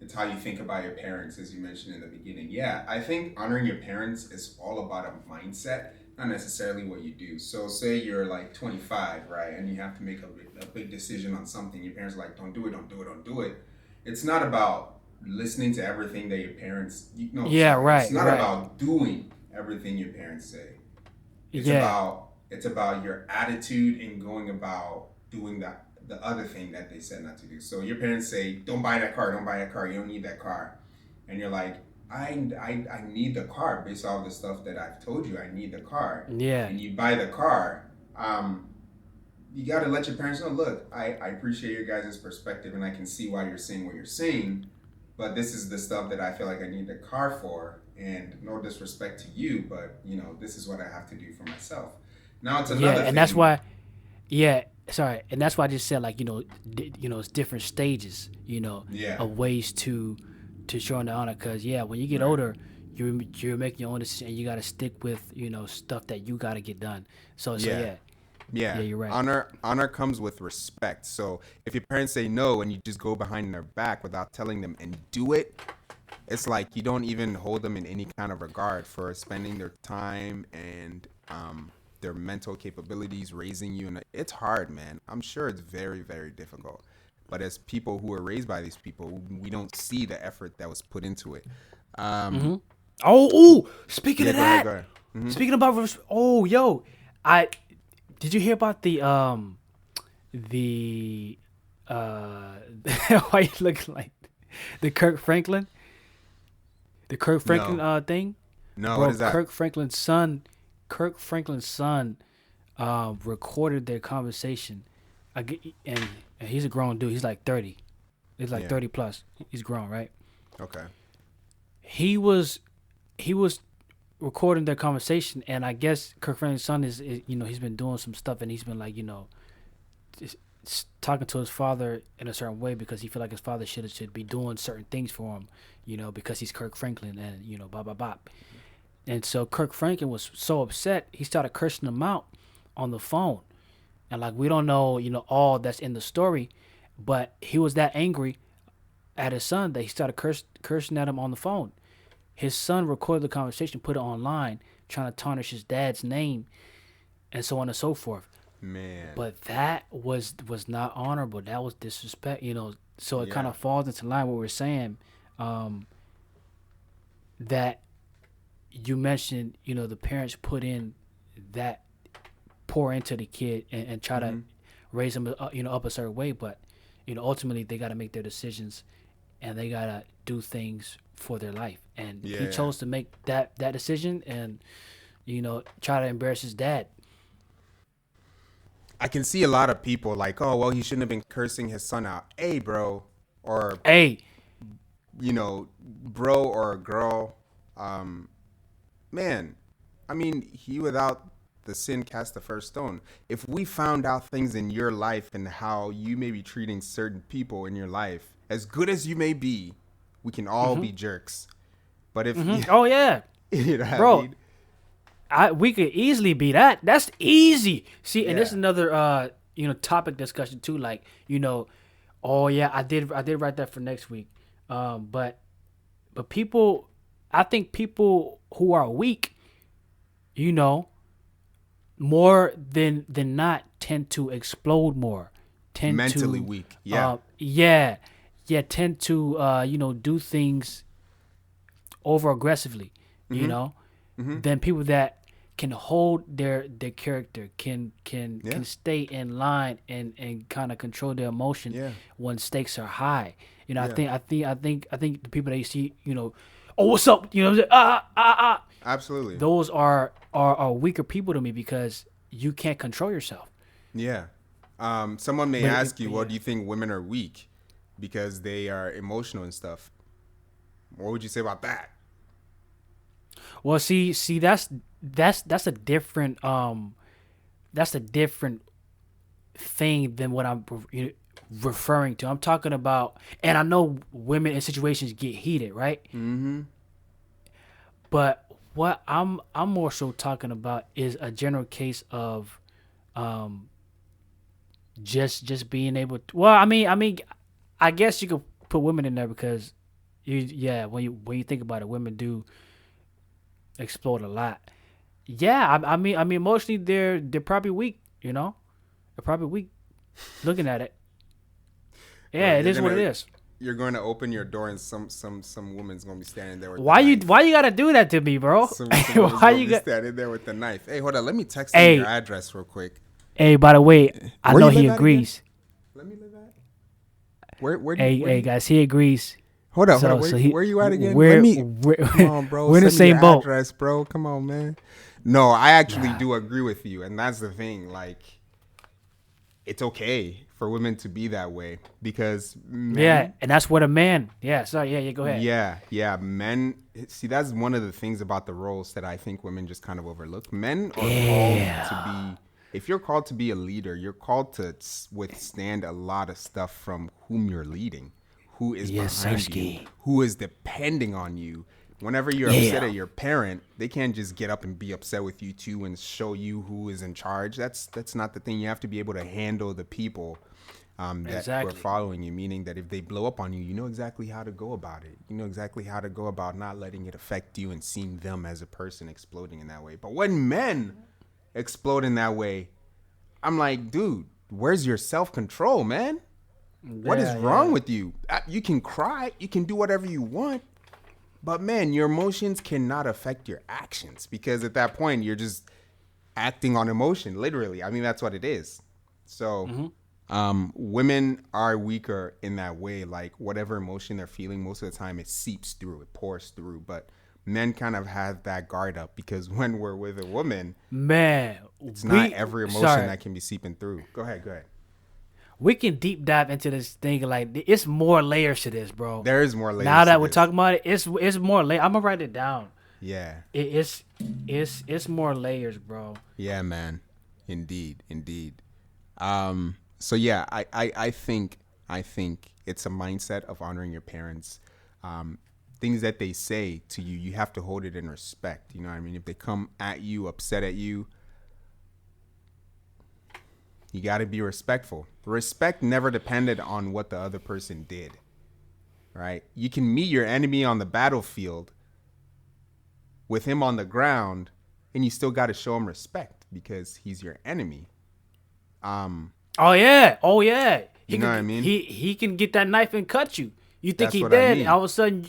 it's how you think about your parents, as you mentioned in the beginning. Yeah, I think honoring your parents is all about a mindset, not necessarily what you do. So, say you're like 25, right, and you have to make a big decision on something. Your parents are like, don't do it, don't do it, don't do it. It's not about listening to everything that your parents, no, Yeah, sorry, it's right, not right. about doing everything your parents say. Yeah, It's about your attitude in going about doing the other thing that they said not to do. So your parents say, "Don't buy that car. Don't buy that car. You don't need that car," and you're like, I need the car based off the stuff that I've told you. I need the car," yeah, and you buy the car. You got to let your parents know. Look, I appreciate your guys' perspective, and I can see why you're saying what you're saying. But this is the stuff that I feel like I need the car for, and no disrespect to you, but this is what I have to do for myself. Now it's yeah, another and that's thing. why. Yeah, sorry, and that's why I just said, like, it's different stages, Yeah, of ways to show the honor. Cause yeah, when you get right. older, you're making your own decision, and you got to stick with stuff that you got to get done. So Yeah, yeah, yeah, yeah. you're right. Honor comes with respect. So if your parents say no and you just go behind their back without telling them and do it, it's like you don't even hold them in any kind of regard for spending their time and their mental capabilities, raising you, and it's hard, man. I'm sure it's very, very difficult. But as people who are raised by these people, we don't see the effort that was put into it. Mm-hmm. Oh, speaking Yeah, of go ahead, go that, ahead. Mm-hmm. speaking about, yo, I did you hear about the uh why you looking like the Kirk Franklin No, thing, no, what bro? is that? Kirk Franklin's son recorded their conversation. And he's a grown dude. He's like 30. He's like Yeah, 30 plus. He's grown, right? okay. He was recording their conversation, and I guess Kirk Franklin's son is he's been doing some stuff, and he's been like talking to his father in a certain way because he feel like his father should be doing certain things for him, because he's Kirk Franklin and blah blah blah. And so Kirk Franklin was so upset, he started cursing him out on the phone. And like we don't know, all that's in the story, but he was that angry at his son that he started cursing at him on the phone. His son recorded the conversation, put it online, trying to tarnish his dad's name, and so on and so forth. Man. But that was not honorable. That was disrespect. So it kind Yeah. of falls into line what we're saying. That you mentioned, the parents put in that pour into the kid and try to raise him, up a certain way. But ultimately they got to make their decisions, and they got to do things for their life. And he Yeah. chose to make that decision, and try to embarrass his dad. I can see a lot of people like, oh, well, he shouldn't have been cursing his son out. Hey, bro. Or, Hey, bro or girl. Man, I mean, he without the sin cast the first stone. If we found out things in your life and how you may be treating certain people in your life, as good as you may be, we can all be jerks. But if, oh yeah, you know what I bro. mean? We could easily be that. That's easy. See, and this is Yeah. another topic discussion too. Like, oh yeah, I did write that for next week. But people, I think people who are weak, more than not tend to explode more, tend Mentally to weak. Yeah. tend to do things over aggressively, than people that can hold their character, can Yeah. stay in line and kind of control their emotion Yeah. when stakes are high. I Yeah. think the people that you see, oh, what's up, ah. Absolutely. Those are weaker people to me because you can't control yourself. Yeah. Someone may But ask you, well, yeah. do you think women are weak because they are emotional and stuff? What would you say about that? Well, see, that's a different thing than what I'm referring to. I'm talking about, and I know women in situations get heated, right? Mm-hmm. But what I'm more so talking about is a general case of just being able to, well, I guess you could put women in there because when you think about it, women do explode a lot. Yeah, I mean emotionally they're probably weak, they're probably weak looking at it. Bro, Yeah, it is what it is. you're going to open your door and some woman's going to be standing there with Why the you knife. why you gotta do that to me, bro? Some woman's Why going to you be got? standing there with the knife. Hey, hold on. Let me text him Hey, your address real quick. hey, by the way, I Where know you he live at again? agrees. Let me live at. Where do you, Hey guys, he agrees. hold on, hold So on. so he Where you at again? we're Come on, bro. we're in the Send me same your boat. address, bro. Come on, man. No, I actually Nah. do agree with you, and that's the thing. Like, it's okay for women to be that way because Yeah, men, and that's what a man. Yeah, sorry. Yeah, go ahead. yeah, men. See, that's one of the things about the roles that I think women just kind of overlook. Men are called to be. If you're called to be a leader, you're called to withstand a lot of stuff from whom you're leading, who is Yes, behind you, Sirski. who is depending on you. Whenever you're upset Yeah. at your parent, they can't just get up and be upset with you too and show you who is in charge. That's not the thing. You have to be able to handle the people that were Exactly. following you. Meaning that if they blow up on you, you know exactly how to go about it. You know exactly how to go about not letting it affect you and seeing them as a person exploding in that way. But when men explode in that way. I'm like, dude, where's your self-control, man? What is Yeah, wrong yeah. with you? You can cry, you can do whatever you want, but man, your emotions cannot affect your actions because at that point you're just acting on emotion, literally. I mean, that's what it is. So, women are weaker in that way. Like whatever emotion they're feeling, most of the time it seeps through, it pours through. But men kind of have that guard up because when we're with a woman, Man, it's not every emotion sorry. that can be seeping through. Go ahead, go ahead. We can deep dive into this thing. Like, it's more layers to this, bro. There is more Now layers to that we're this. talking about it, it's more layer. I'm gonna write it down. Yeah. It's more layers, bro. Yeah, man. Indeed, indeed. So yeah, I think it's a mindset of honoring your parents. Things that they say to you, you have to hold it in respect. You know what I mean? If they come at you, upset at you, you got to be respectful. Respect never depended on what the other person did, right? You can meet your enemy on the battlefield with him on the ground, and you still got to show him respect because he's your enemy. Oh yeah, oh yeah. You know what I mean? He can get that knife and cut you. You think That's he what I dead? mean. All of a sudden,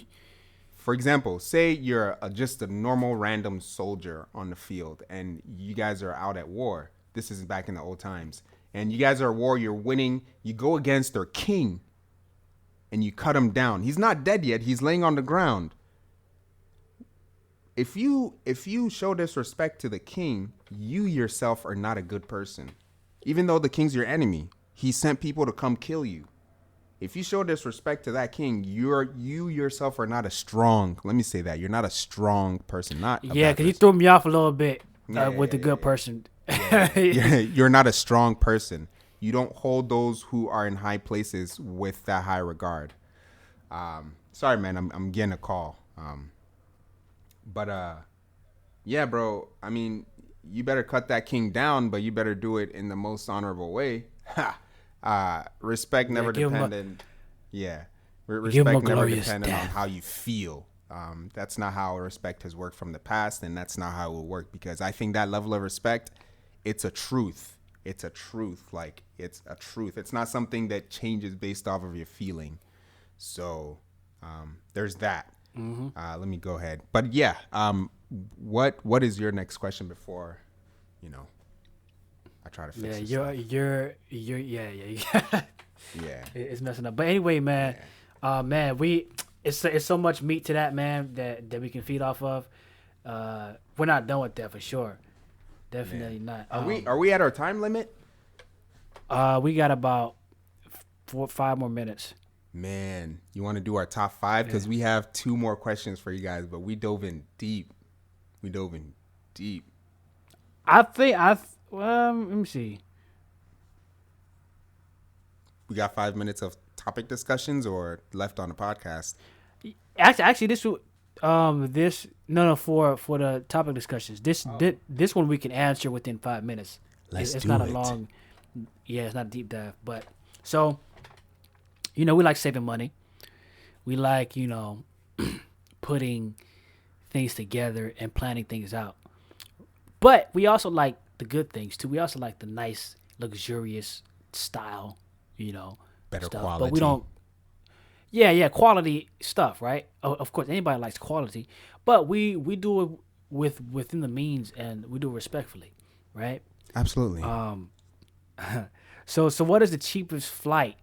For example, say you're just a normal random soldier on the field and you guys are out at war. This is back in the old times. And you guys are at war, you're winning. You go against their king and you cut him down. He's not dead yet. He's laying on the ground. If you show disrespect to the king, you yourself are not a good person. Even though the king's your enemy, he sent people to come kill you. If you show disrespect to that king, you yourself are not a strong. Let me say that you're not a strong person, not a yeah, bad because he person. threw me off a little bit Yeah, with the yeah, good yeah, person. you're not a strong person. You don't hold those who are in high places with that high regard. Sorry, man, I'm getting a call. But yeah, bro. I mean, you better cut that king down, but you better do it in the most honorable way. Respect Yeah, never depended. Yeah, give him a respect never glorious depended on death. how you feel. That's not how respect has worked from the past, and that's not how it will work. Because I think that level of respect, it's a truth. It's a truth. Like it's a truth. It's not something that changes based off of your feeling. So there's that. Let me go ahead. But yeah, what is your next question before, you know, I try to Yeah, fix this you're stuff? you're yeah. Yeah, It's messing up. But anyway, man, yeah, man, it's so much meat to that, man, that we can feed off of. We're not done with that for sure. man. Definitely not. Are we at our time limit? We got about 5 more minutes. Man, you want to do our top five Yeah. because we have two more questions for you guys, but we dove in deep. We dove in deep. I think let me see. We got 5 minutes of topic discussions or left on the podcast. Actually, this no for the topic discussions. This one we can answer within 5 minutes. Let's It's do not a it. long, yeah, it's not a deep dive. But so, we like saving money. We like putting things together and planning things out. But we also like the good things too. We also like the nice, luxurious style, Better stuff. quality. But we don't. Yeah, quality stuff, right? Of course, anybody likes quality, but we do it within the means and we do it respectfully, right? Absolutely. So what is the cheapest flight?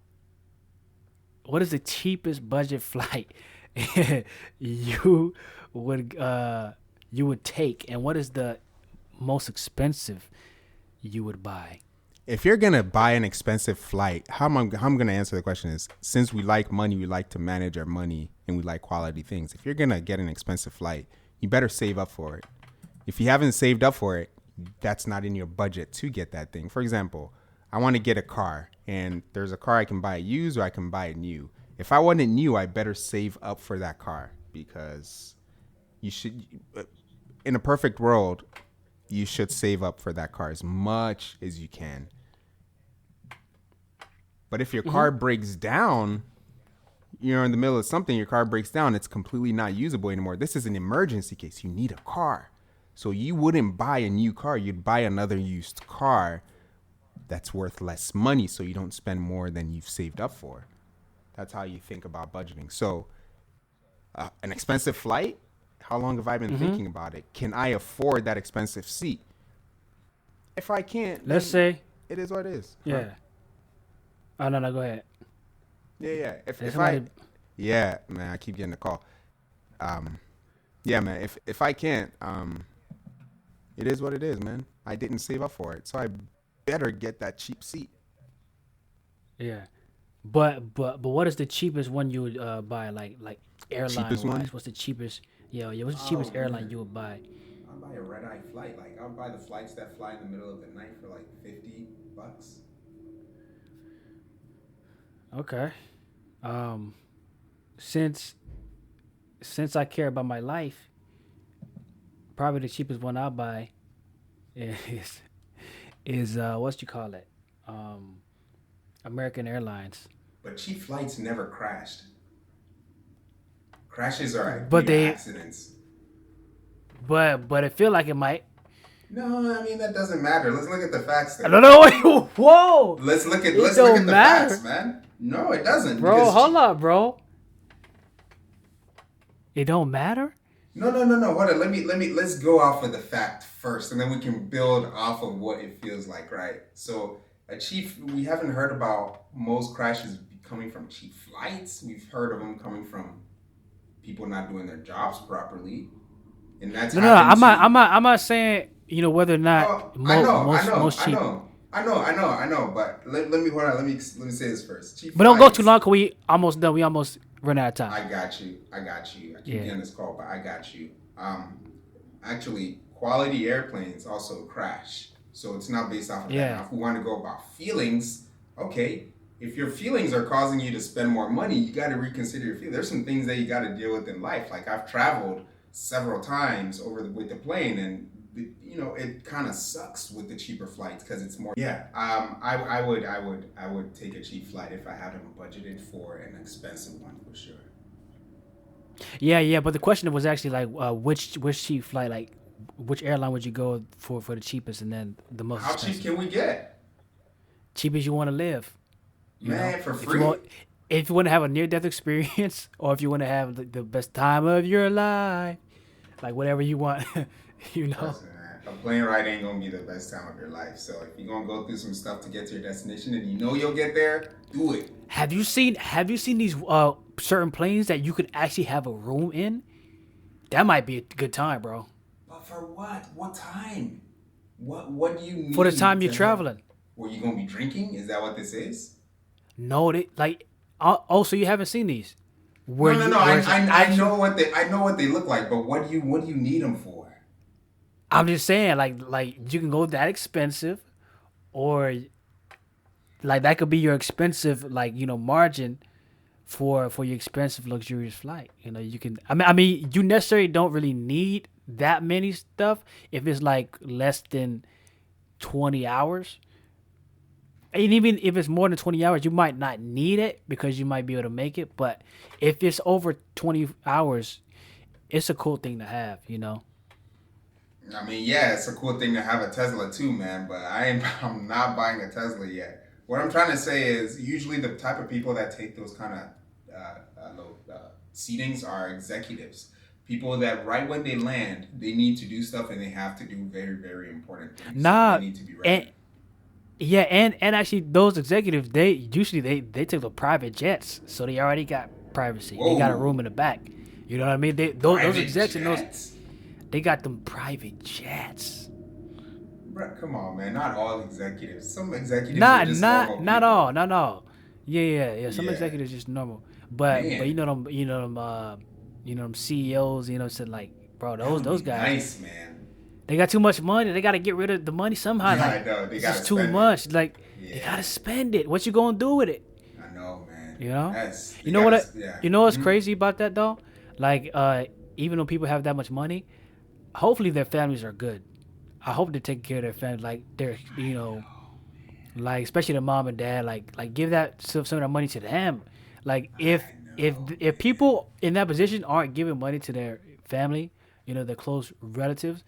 What is the cheapest budget flight you would take, and what is the most expensive you would buy? If you're gonna buy an expensive flight, how I'm gonna answer the question is, since we like money, we like to manage our money, and we like quality things. If you're gonna get an expensive flight, you better save up for it. If you haven't saved up for it, that's not in your budget to get that thing. For example, I want to get a car, and there's a car I can buy used or I can buy it new. If I want it new, I better save up for that car because you should. In a perfect world, you should save up for that car as much as you can. But if your car breaks down, you're in the middle of something, your car breaks down, it's completely not usable anymore. This is an emergency case. You need a car. So you wouldn't buy a new car, you'd buy another used car that's worth less money so you don't spend more than you've saved up for. That's how you think about budgeting. So, an expensive flight, how long have I been Mm-hmm. thinking about it? Can I afford that expensive seat? If I can't, Let's then say, it is what it is. Huh? yeah. Oh no, no, go ahead. Yeah, yeah. There's If I, somebody. yeah, man, I keep getting a call. Um, yeah, man. If I can't, it is what it is, man. I didn't save up for it, so I better get that cheap seat. Yeah. But what is the cheapest one you would buy, like airline Cheapest wise? one? What's the cheapest? Yeah, yeah. What's the Oh cheapest airline man, you would buy? I'll buy a red eye flight. Like I'll buy the flights that fly in the middle of the night for like $50. Okay. Um, since since I care about my life, probably the cheapest one I'll buy is what you call it? Um, American Airlines. But cheap flights never crashed. Crashes are due But to they accidents. but it feel like it might. No, I mean that doesn't matter. Let's look at the facts I then. don't know. Whoa! It Let's look at don't the facts, matter, man. No, it doesn't bro. because Hold up, bro. It don't matter. no. Hold on. Let's go off of the fact first, and then we can build off of what it feels like, right? So a cheap. We haven't heard about most crashes coming from cheap flights. We've heard of them coming from people not doing their jobs properly, and that's No, no, no. happened to. I'm not saying whether or not Oh, I know, I know, most I cheap. know, I know, I know, I know. But let me hold on. Let me say this first. Cheap But don't go too flights. long, cause we almost done. We almost run out of time. I got you. I got you. I keep Yeah. getting this call, but I got you. Actually, quality airplanes also crash, so it's not based off of that. Yeah. Now, if we want to go about feelings, okay. If your feelings are causing you to spend more money, you got to reconsider your feelings. There's some things that you got to deal with in life. Like I've traveled several times with the plane, and it kind of sucks with the cheaper flights because it's more. Yeah. I would take a cheap flight if I hadn't budgeted for an expensive one for sure. Yeah, yeah. But the question was actually like, which cheap flight, like, which airline would you go for the cheapest, and then the most How cheap expensive? can we get? Cheapest you want to live. You know, Man, for if you free? want, if you want to have a near death experience, or if you want to have the best time of your life, like whatever you want, you know. Listen, man, a plane ride ain't gonna be the best time of your life. So if you're gonna go through some stuff to get to your destination and you know you'll get there, do it. Have you seen these certain planes that you could actually have a room in? That might be a good time, bro. But for what? What time? What do you For the need time you're to have? traveling. Were you gonna be drinking? Is that what this is? No, they like. So you haven't seen these, No, no, no. where it's an I actual. know what they look like. But what do you need them for? I'm just saying, like you can go that expensive, or like that could be your expensive, like margin for your expensive luxurious flight. You can. I mean, you necessarily don't really need that many stuff if it's like less than 20 hours. And even if it's more than 20 hours, you might not need it because you might be able to make it. But if it's over 20 hours, it's a cool thing to have, you know? I mean, yeah, it's a cool thing to have a Tesla too, man. But I'm not buying a Tesla yet. What I'm trying to say is, usually the type of people that take those kind of low seatings are executives. People that right when they land, they need to do stuff and they have to do very, very important things. So they Nah, need to be and ready. yeah, and actually those executives, they usually they take the private jets, so they already got privacy. They got a Whoa, room in the back. You know what I mean? Those private execs and those jets? they got them private jets. Bruh, come on, man. Not all executives. Some executives are Not just not normal not people. all, not all. Yeah, yeah, yeah. Some Yeah, executives just normal, but man. them CEOs. Said like, bro, That would those be guys, nice, man. they got too much money. They got to get rid of the money somehow. Yeah, Like I know. They it's gotta just too spend it. much. Like they Yeah, gotta spend it. What you gonna do with it? I know, man. You know? They You know what? gotta, yeah. You know what's crazy about that though? Like, even though people have that much money, hopefully their families are good. I hope they take care of their family. Like they're, like especially the mom and dad. Like give that some of that money to them. Like if I if know, if man. people in that position aren't giving money to their family, their close relatives,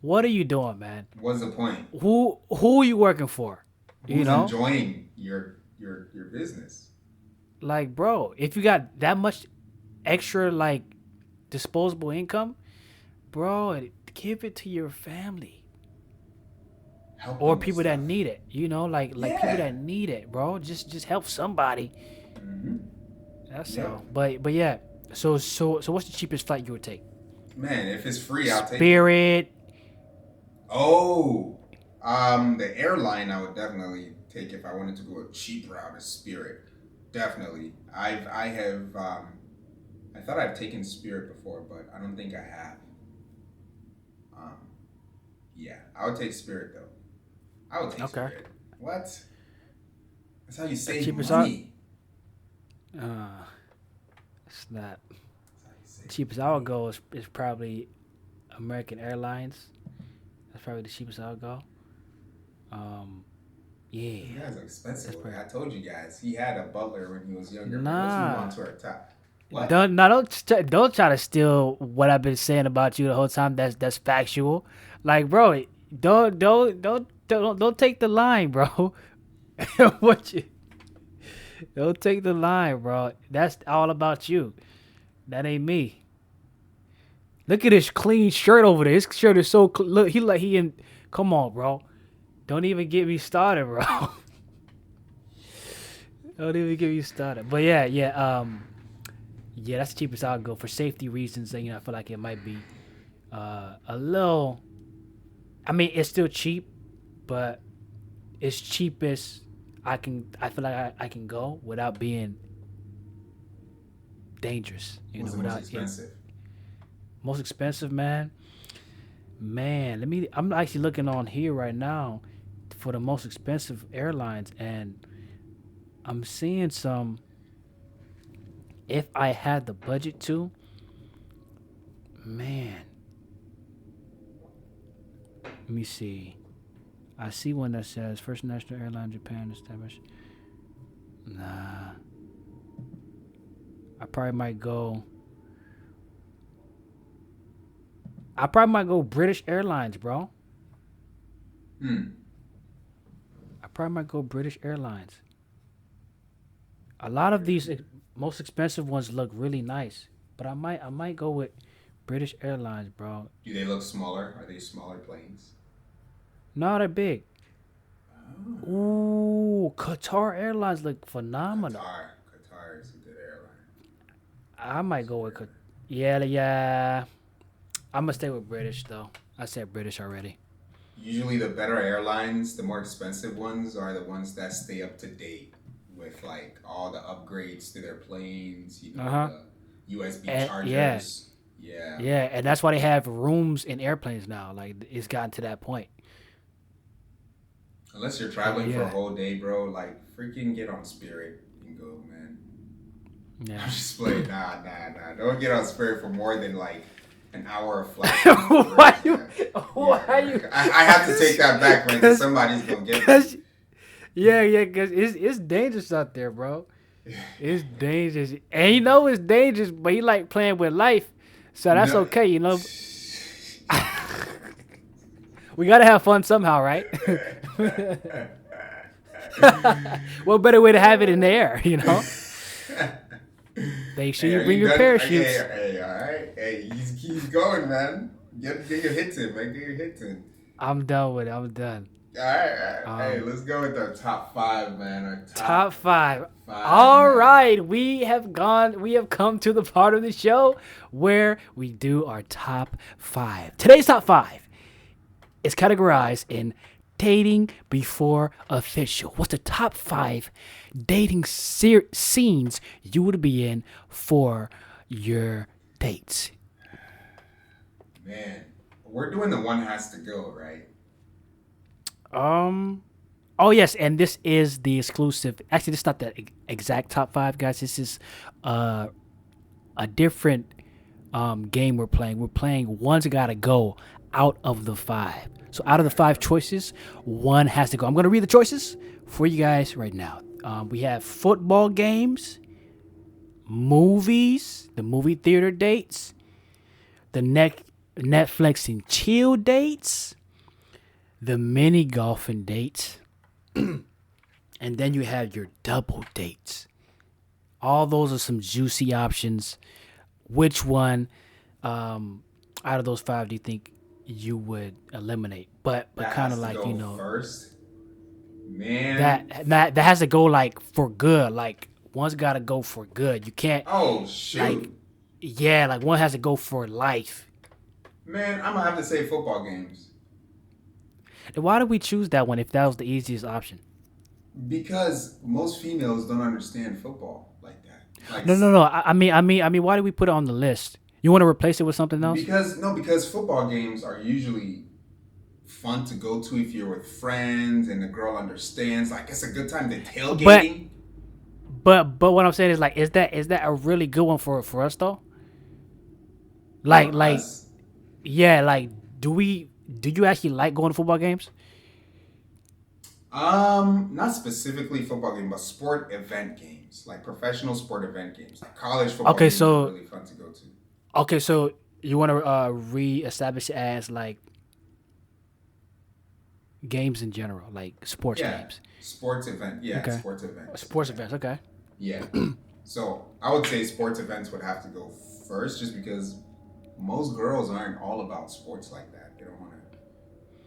What are you doing, man? What's the point? Who are you working for? You Who's know, enjoying your business? like, bro, if you got that much extra like disposable income, bro, give it to your family Help or them with people that stuff. need it. You know, like people Yeah. that need it, bro. Just help somebody. Mm-hmm. That's Yep. all. But yeah. So what's the cheapest flight you would take? Man, if it's free, I'll take it. Spirit. Oh, the airline I would definitely take if I wanted to go a cheap route is Spirit. Definitely. I have I thought I've taken Spirit before, but I don't think I have. Um, yeah, I would take Spirit though. I would take Okay. Spirit. What? That's how you The save cheapest I money. uh it's not. That's how you save Cheapest I would money. go is probably American Airlines. That's probably the cheapest I would go. Um yeah. You guys are expensive. That's probably I told you guys he had a butler when he was younger. But let's move on nah. to our top. What? Don't try to steal what I've been saying about you the whole time. That's factual. Like, bro, don't take the line, bro. what you don't take the line, bro. That's all about you. That ain't me. Look at his clean shirt over there. His shirt is so look. He like he in. Come on, bro. Don't even get me started, bro. Don't even get me started. But yeah. That's the cheapest I'll go for safety reasons. And, I feel like it might be a little. I mean, it's still cheap, but it's cheapest I can. I feel like I can go without being dangerous. What's the most Without it. expensive? Most expensive, man. Man, let me. I'm actually looking on here right now for the most expensive airlines, and I'm seeing some. If I had the budget to, man. Let me see. I see one that says First National Airline Japan established. Nah. I probably might go. I probably might go British Airlines, bro. Hmm. I probably might go British Airlines. A lot of these most expensive ones look really nice, but I might go with British Airlines, bro. Do they look smaller? Are they smaller planes? No, they're big. Oh. Ooh, Qatar Airlines look phenomenal. Qatar is a good airline. I might It's go with very- yeah. I'm gonna stay with British though. I said British already. Usually, the better airlines, the more expensive ones, are the ones that stay up to date with like all the upgrades to their planes. Uh huh. The USB Yeah, chargers. Yeah. yeah, and that's why they have rooms in airplanes now. Like it's gotten to that point. Unless you're But traveling for a yeah, whole day, bro, like freaking get on Spirit and go, man. yeah. I'm just playing. Nah. Don't get on Spirit for more than like an hour of flight. why you? Man. Why Yeah, you? I have to take that back, man, because somebody's gonna get me. Cause yeah, cause it's dangerous out there, bro. It's dangerous, and it's dangerous, but he like playing with life, so that's No. okay. We gotta have fun somehow, right? What better way to have it in the air? Make sure Hey, you are bring you your done? parachutes. Hey, all right. Hey, he's going, man. Get your hits in, man. Get your hits in. I'm done with it. I'm done. All right. Hey, Um, let's go with our top five, man. Our top top five. five, All man. right, we have come to the part of the show where we do our top five. Today's top five is categorized in dating before official. What's the top five dating scenes you would be in for your dates? Man, we're doing the one has to go, right? Oh yes, and this is the exclusive. Actually, this is not the exact top five, guys. This is uh, a different game we're playing. We're playing one's gotta go out of the five. So out of the five choices, one has to go. I'm gonna read the choices for you guys right now. We have football games, movies, the movie theater dates, the Netflix and chill dates, the mini golfing dates, and then you have your double dates. All those are some juicy options. Which one out of those five do you think you would eliminate? But That kind of has to like go first. Man. that has to go like for good. Like one's got to go for good. You can't Oh like shoot. yeah, like one has to go for life. Man, I'm gonna have to say football games. And why did we choose that one if that was the easiest option? Because most females don't understand football like that. Like No. I mean, why did we put it on the list? You want to replace it with something else? because no, because football games are usually fun to go to if you're with friends and the girl understands. Like it's a good time to But tailgating but what I'm saying is like, is that a really good one for us though? for Like us. yeah, like do you actually like going to football games? Not specifically football games, but sport event games, like professional sport event games. Like college football Okay, games are so really fun to go to. you want to re-establish it as like games in general, like sports Yeah, games. sports event. Yeah, Okay, sports events. sports Yeah, events. Okay. yeah. So I would say sports events would have to go first, just because most girls aren't all about sports like that. They don't want to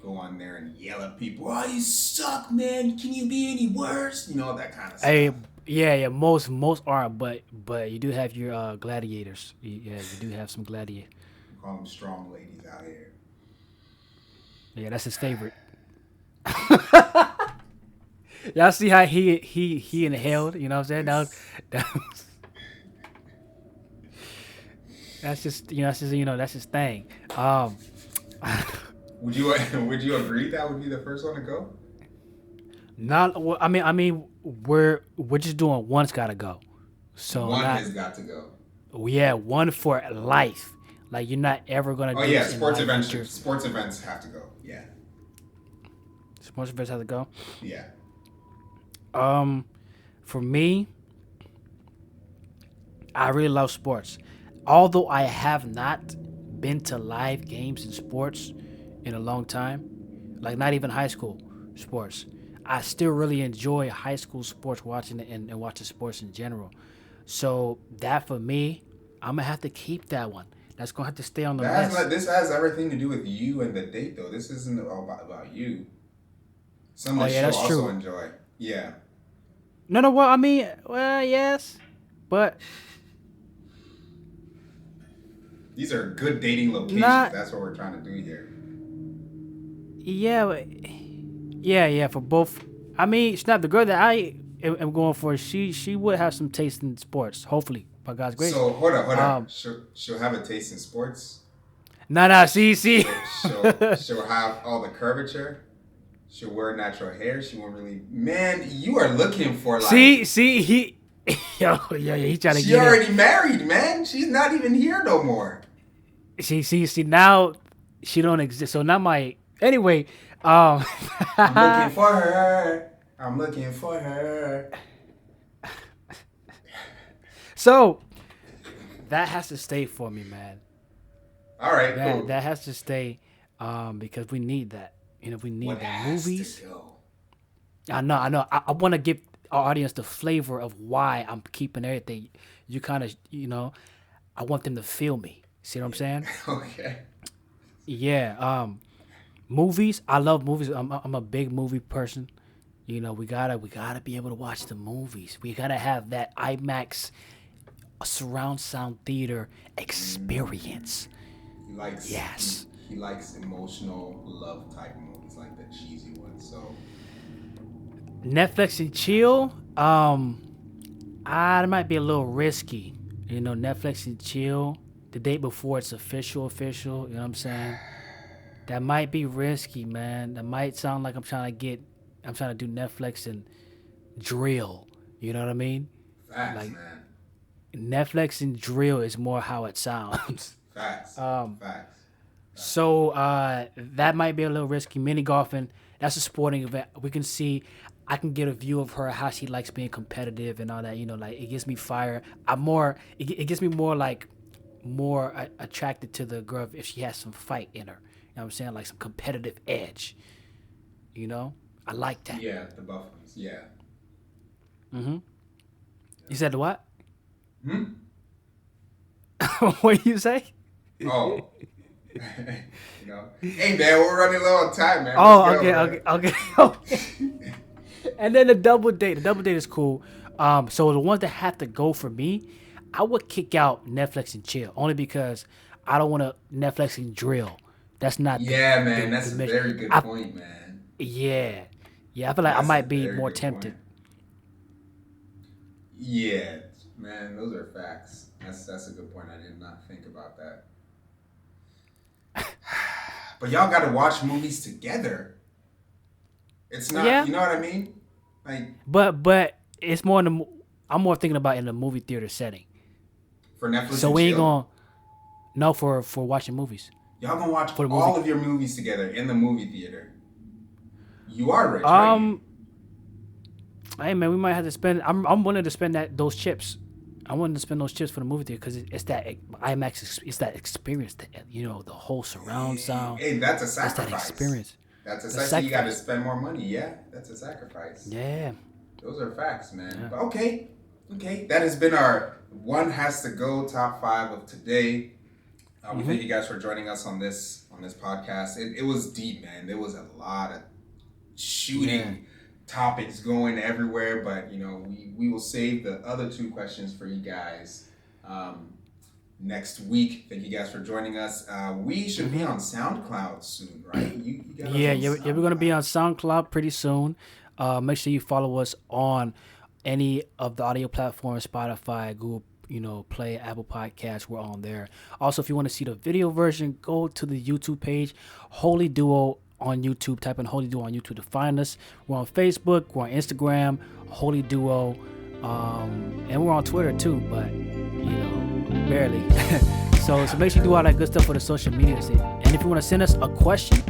go on there and yell at people. Oh, you suck, man. Can you be any worse? You know that kind of Hey, stuff. yeah. Most aren't, but you do have your gladiators. Yeah, you do have some gladiators. We call them strong ladies out here. Yeah, that's his favorite. Y'all see how he inhaled? You know what I'm saying? It's That was, that's just that's his thing. Um, would you would you agree that would be the first one to go? not. Well, I mean, we're just doing one's got to go. So One not has got to go. yeah, one for life. Like you're not ever gonna Oh do yeah, this in life with your sports events have to go. Yeah, sports events have to go. yeah. Um, for me, I really love sports. Although I have not been to live games in sports in a long time, like not even high school sports, I still really enjoy high school sports watching it and watching sports in general. So that for me, I'm gonna have to keep that one. That's gonna have to stay on the That has list. not, this has everything to do with you and the date though. This isn't all about you. Oh Someone yeah, she'll that's also true. enjoy. Yeah, No, well, I mean, well, yes, but these are good dating locations. not. That's what we're trying to do here. Yeah, yeah. For both, I mean, Snap, the girl that I am going for, she would have some taste in sports. Hopefully, by God's grace. So hold on. Um, She'll have a taste in sports. no. See. She'll have all the curvature. She'll wear natural hair. She won't really. Man, you are looking for like. see, he, yo, he trying to She get in. already married, man. She's not even here no more. See, now she don't exist. So now anyway, um, I'm looking for her. I'm looking for her. so that has to stay for me, man. All right, That cool. that has to stay, because we need that. We need What that. has to Movies. go? I know. I want to give our audience the flavor of why I'm keeping everything. You kind of, I want them to feel me. See what I'm saying? Okay. Yeah. Movies. I love movies. I'm a big movie person. We gotta be able to watch the movies. We gotta have that IMAX surround sound theater experience. He likes Yes. he likes emotional love type movies, like the cheesy ones. So Netflix and chill. It might be a little risky. Netflix and chill the day before it's official. You know what I'm saying? That might be risky, man. That might sound like I'm trying to do Netflix and drill. You know what I mean? facts, Like man. Netflix and drill is more how it sounds. Facts. Um, Facts. so that might be a little risky. Mini golfing, that's a sporting event. We can see, I can get a view of her, how she likes being competitive and all that. Like it gives me fire. It gets me more like more attracted to the girl if she has some fight in her. You know what I'm saying? Like some competitive edge. You know, I like that. Yeah, the buff ones. Yeah. Mm-hmm. You said what? Hmm. What you say? Oh. Hey man, we're running low on time, man. Oh, Let's okay, go, okay, okay, okay. And then the double date. The double date is cool. So the ones that have to go for me, I would kick out Netflix and chill only because I don't want to Netflix and drill. That's not Yeah, man, the that's a mission. very good I point, man. yeah, yeah. I feel like I That's a might be very more good point. tempted. Yeah, man, those are facts. That's a good point. I did not think about that. But y'all got to watch movies together. It's not, Yeah, you know what I mean? Like but it's more in the. I'm more thinking about in the movie theater setting. for Netflix So and we ain't chill, gonna no for watching movies y'all gonna watch for the movie. all of your movies together in the movie theater. You are rich, right? Um, hey man, we might have to spend. I'm willing to spend those chips. I wanted to spend those chips for the movie theater because it's that IMAX. It's that experience. That the whole surround sound. Hey, that's a It's that sacrifice. experience. That's a The sacrifice. You got to sacrifice. spend more money. Yeah, that's a sacrifice. Yeah. Those are facts, man. Yeah. But okay. That has been our one has to go top 5 of today. We thank you guys for joining us on this podcast. It was deep, man. There was a lot of shooting topics going everywhere, but we will save the other 2 questions for you guys next week. Thank you guys for joining us. We should be on SoundCloud soon, right? You got us Yeah, on yeah. We're gonna be SoundCloud. on SoundCloud pretty soon. Make sure you follow us on any of the audio platforms: Spotify, Google, Play, Apple Podcasts. We're on there. Also, if you want to see the video version, go to the YouTube page, Holy Duo on YouTube. Type in Holy Duo on YouTube to find us. We're on Facebook. We're on Instagram, Holy Duo, and we're on Twitter too, but barely. so make sure you do all that good stuff for the social media. And if you want to send us a question,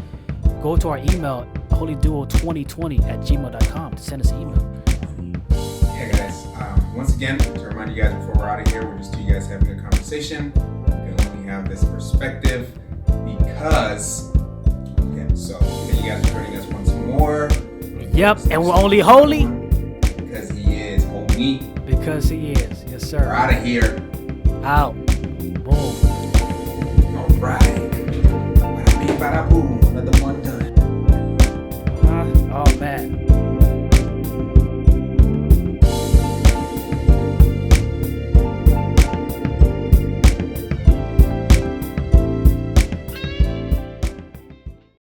go to our email, holyduo2020@gmail.com to send us an email. Yeah, guys. Once again, to remind you guys before we're out of here, we're just 2 guys having a conversation. We only have this perspective because. Okay, so thank you guys for joining us once more. Yep, and we're only holy Because he is holy. because he is. Yes, We're sir. out of here. Out. Boom. All right. Bada bing, bada boom. Another one done. Oh, man.